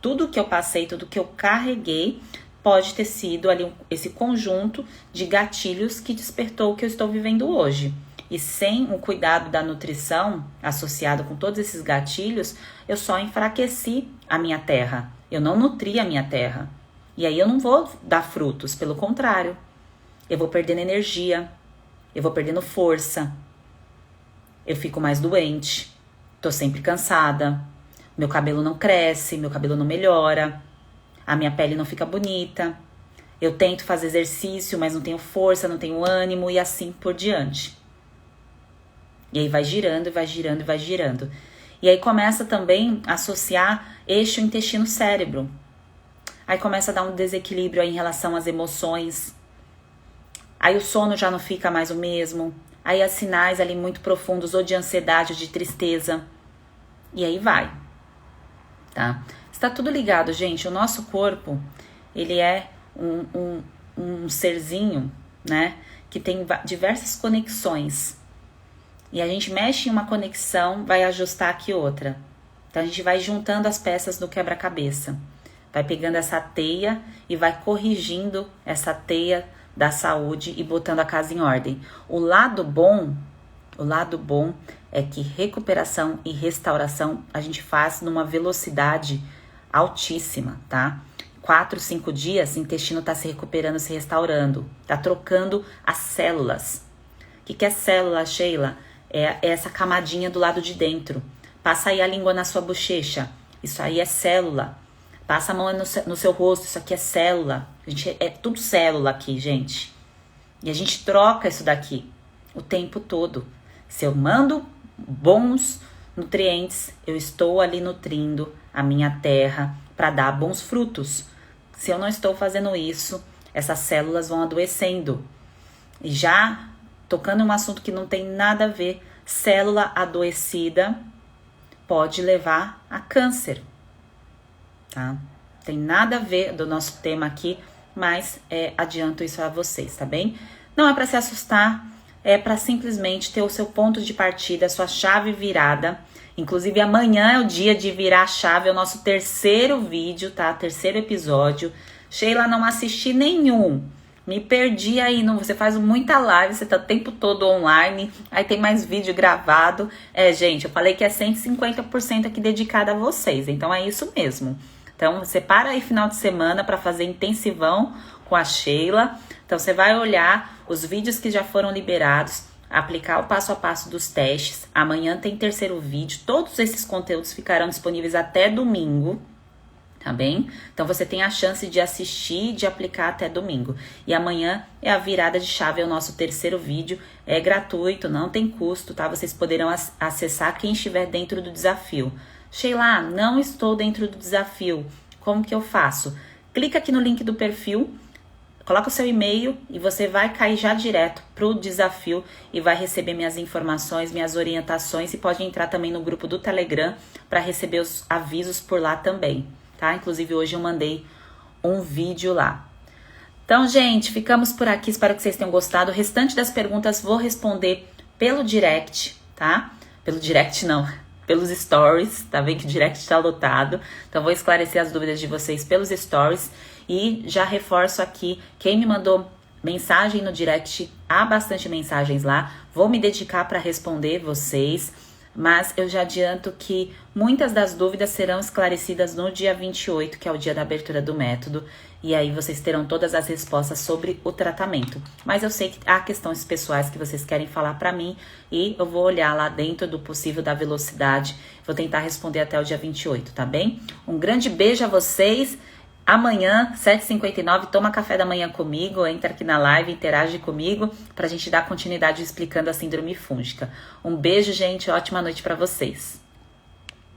Tudo que eu passei, tudo que eu carreguei, pode ter sido ali esse conjunto de gatilhos que despertou o que eu estou vivendo hoje. E sem o cuidado da nutrição associado com todos esses gatilhos, eu só enfraqueci a minha terra. Eu não nutri a minha terra. E aí eu não vou dar frutos, pelo contrário. Eu vou perdendo energia, eu vou perdendo força, eu fico mais doente, tô sempre cansada, meu cabelo não cresce, meu cabelo não melhora, a minha pele não fica bonita, eu tento fazer exercício, mas não tenho força, não tenho ânimo e assim por diante. E aí vai girando, e vai girando, e vai girando. E aí começa também a associar eixo intestino-cérebro. aí começa a dar um desequilíbrio aí em relação às emoções, aí o sono já não fica mais o mesmo, aí há sinais ali muito profundos ou de ansiedade ou de tristeza, e aí vai, tá? Está tudo ligado, gente. O nosso corpo, ele é um serzinho, né, que tem diversas conexões. E a gente mexe em uma conexão, vai ajustar aqui outra. Então a gente vai juntando as peças do quebra-cabeça. Vai pegando essa teia e vai corrigindo essa teia da saúde e botando a casa em ordem. O lado bom é que recuperação e restauração a gente faz numa velocidade altíssima, tá? 4, 5 dias, o intestino tá se recuperando, se restaurando, tá trocando as células. O que é célula, Sheila? É essa camadinha do lado de dentro. Passa aí a língua na sua bochecha, isso aí é célula. Passa a mão no seu rosto, isso aqui é célula. É tudo célula aqui, gente. E a gente troca isso daqui o tempo todo. Se eu mando bons nutrientes, eu estou ali nutrindo a minha terra para dar bons frutos. Se eu não estou fazendo isso, essas células vão adoecendo. E já tocando em um assunto que não tem nada a ver, célula adoecida pode levar a câncer, tá? Tem nada a ver do nosso tema aqui, mas adianto isso a vocês, tá bem? Não é para se assustar, é para simplesmente ter o seu ponto de partida, a sua chave virada. Inclusive amanhã é o dia de virar a chave, é o nosso terceiro vídeo, tá? Terceiro episódio. Sheila, não assisti nenhum. Me perdi aí, você faz muita live, você tá o tempo todo online, aí tem mais vídeo gravado. Gente, eu falei que é 150% aqui dedicada a vocês, então é isso mesmo. Então, separa aí final de semana para fazer intensivão com a Sheila. Então, você vai olhar os vídeos que já foram liberados, aplicar o passo a passo dos testes. Amanhã tem terceiro vídeo, todos esses conteúdos ficarão disponíveis até domingo. Tá bem? Então você tem a chance de assistir, de aplicar até domingo. E amanhã é a virada de chave, é o nosso terceiro vídeo. É gratuito, não tem custo, tá? Vocês poderão acessar quem estiver dentro do desafio. Sheila, não estou dentro do desafio. Como que eu faço? Clica aqui no link do perfil, coloca o seu e-mail e você vai cair já direto pro desafio e vai receber minhas informações, minhas orientações e pode entrar também no grupo do Telegram para receber os avisos por lá também. Tá? Inclusive hoje eu mandei um vídeo lá. Então, gente, ficamos por aqui. Espero que vocês tenham gostado. O restante das perguntas vou responder pelo direct, tá? Pelo direct não, pelos stories. Tá vendo que o direct tá lotado? Então, vou esclarecer as dúvidas de vocês pelos stories. E já reforço aqui, quem me mandou mensagem no direct, há bastante mensagens lá. Vou me dedicar para responder vocês. Mas eu já adianto que muitas das dúvidas serão esclarecidas no dia 28, que é o dia da abertura do método. E aí vocês terão todas as respostas sobre o tratamento. Mas eu sei que há questões pessoais que vocês querem falar para mim. E eu vou olhar lá dentro do possível da velocidade. Vou tentar responder até o dia 28, tá bem? Um grande beijo a vocês. Amanhã, 7h59, toma café da manhã comigo, entra aqui na live, interage comigo pra gente dar continuidade explicando a síndrome fúngica. Um beijo, gente, ótima noite pra vocês.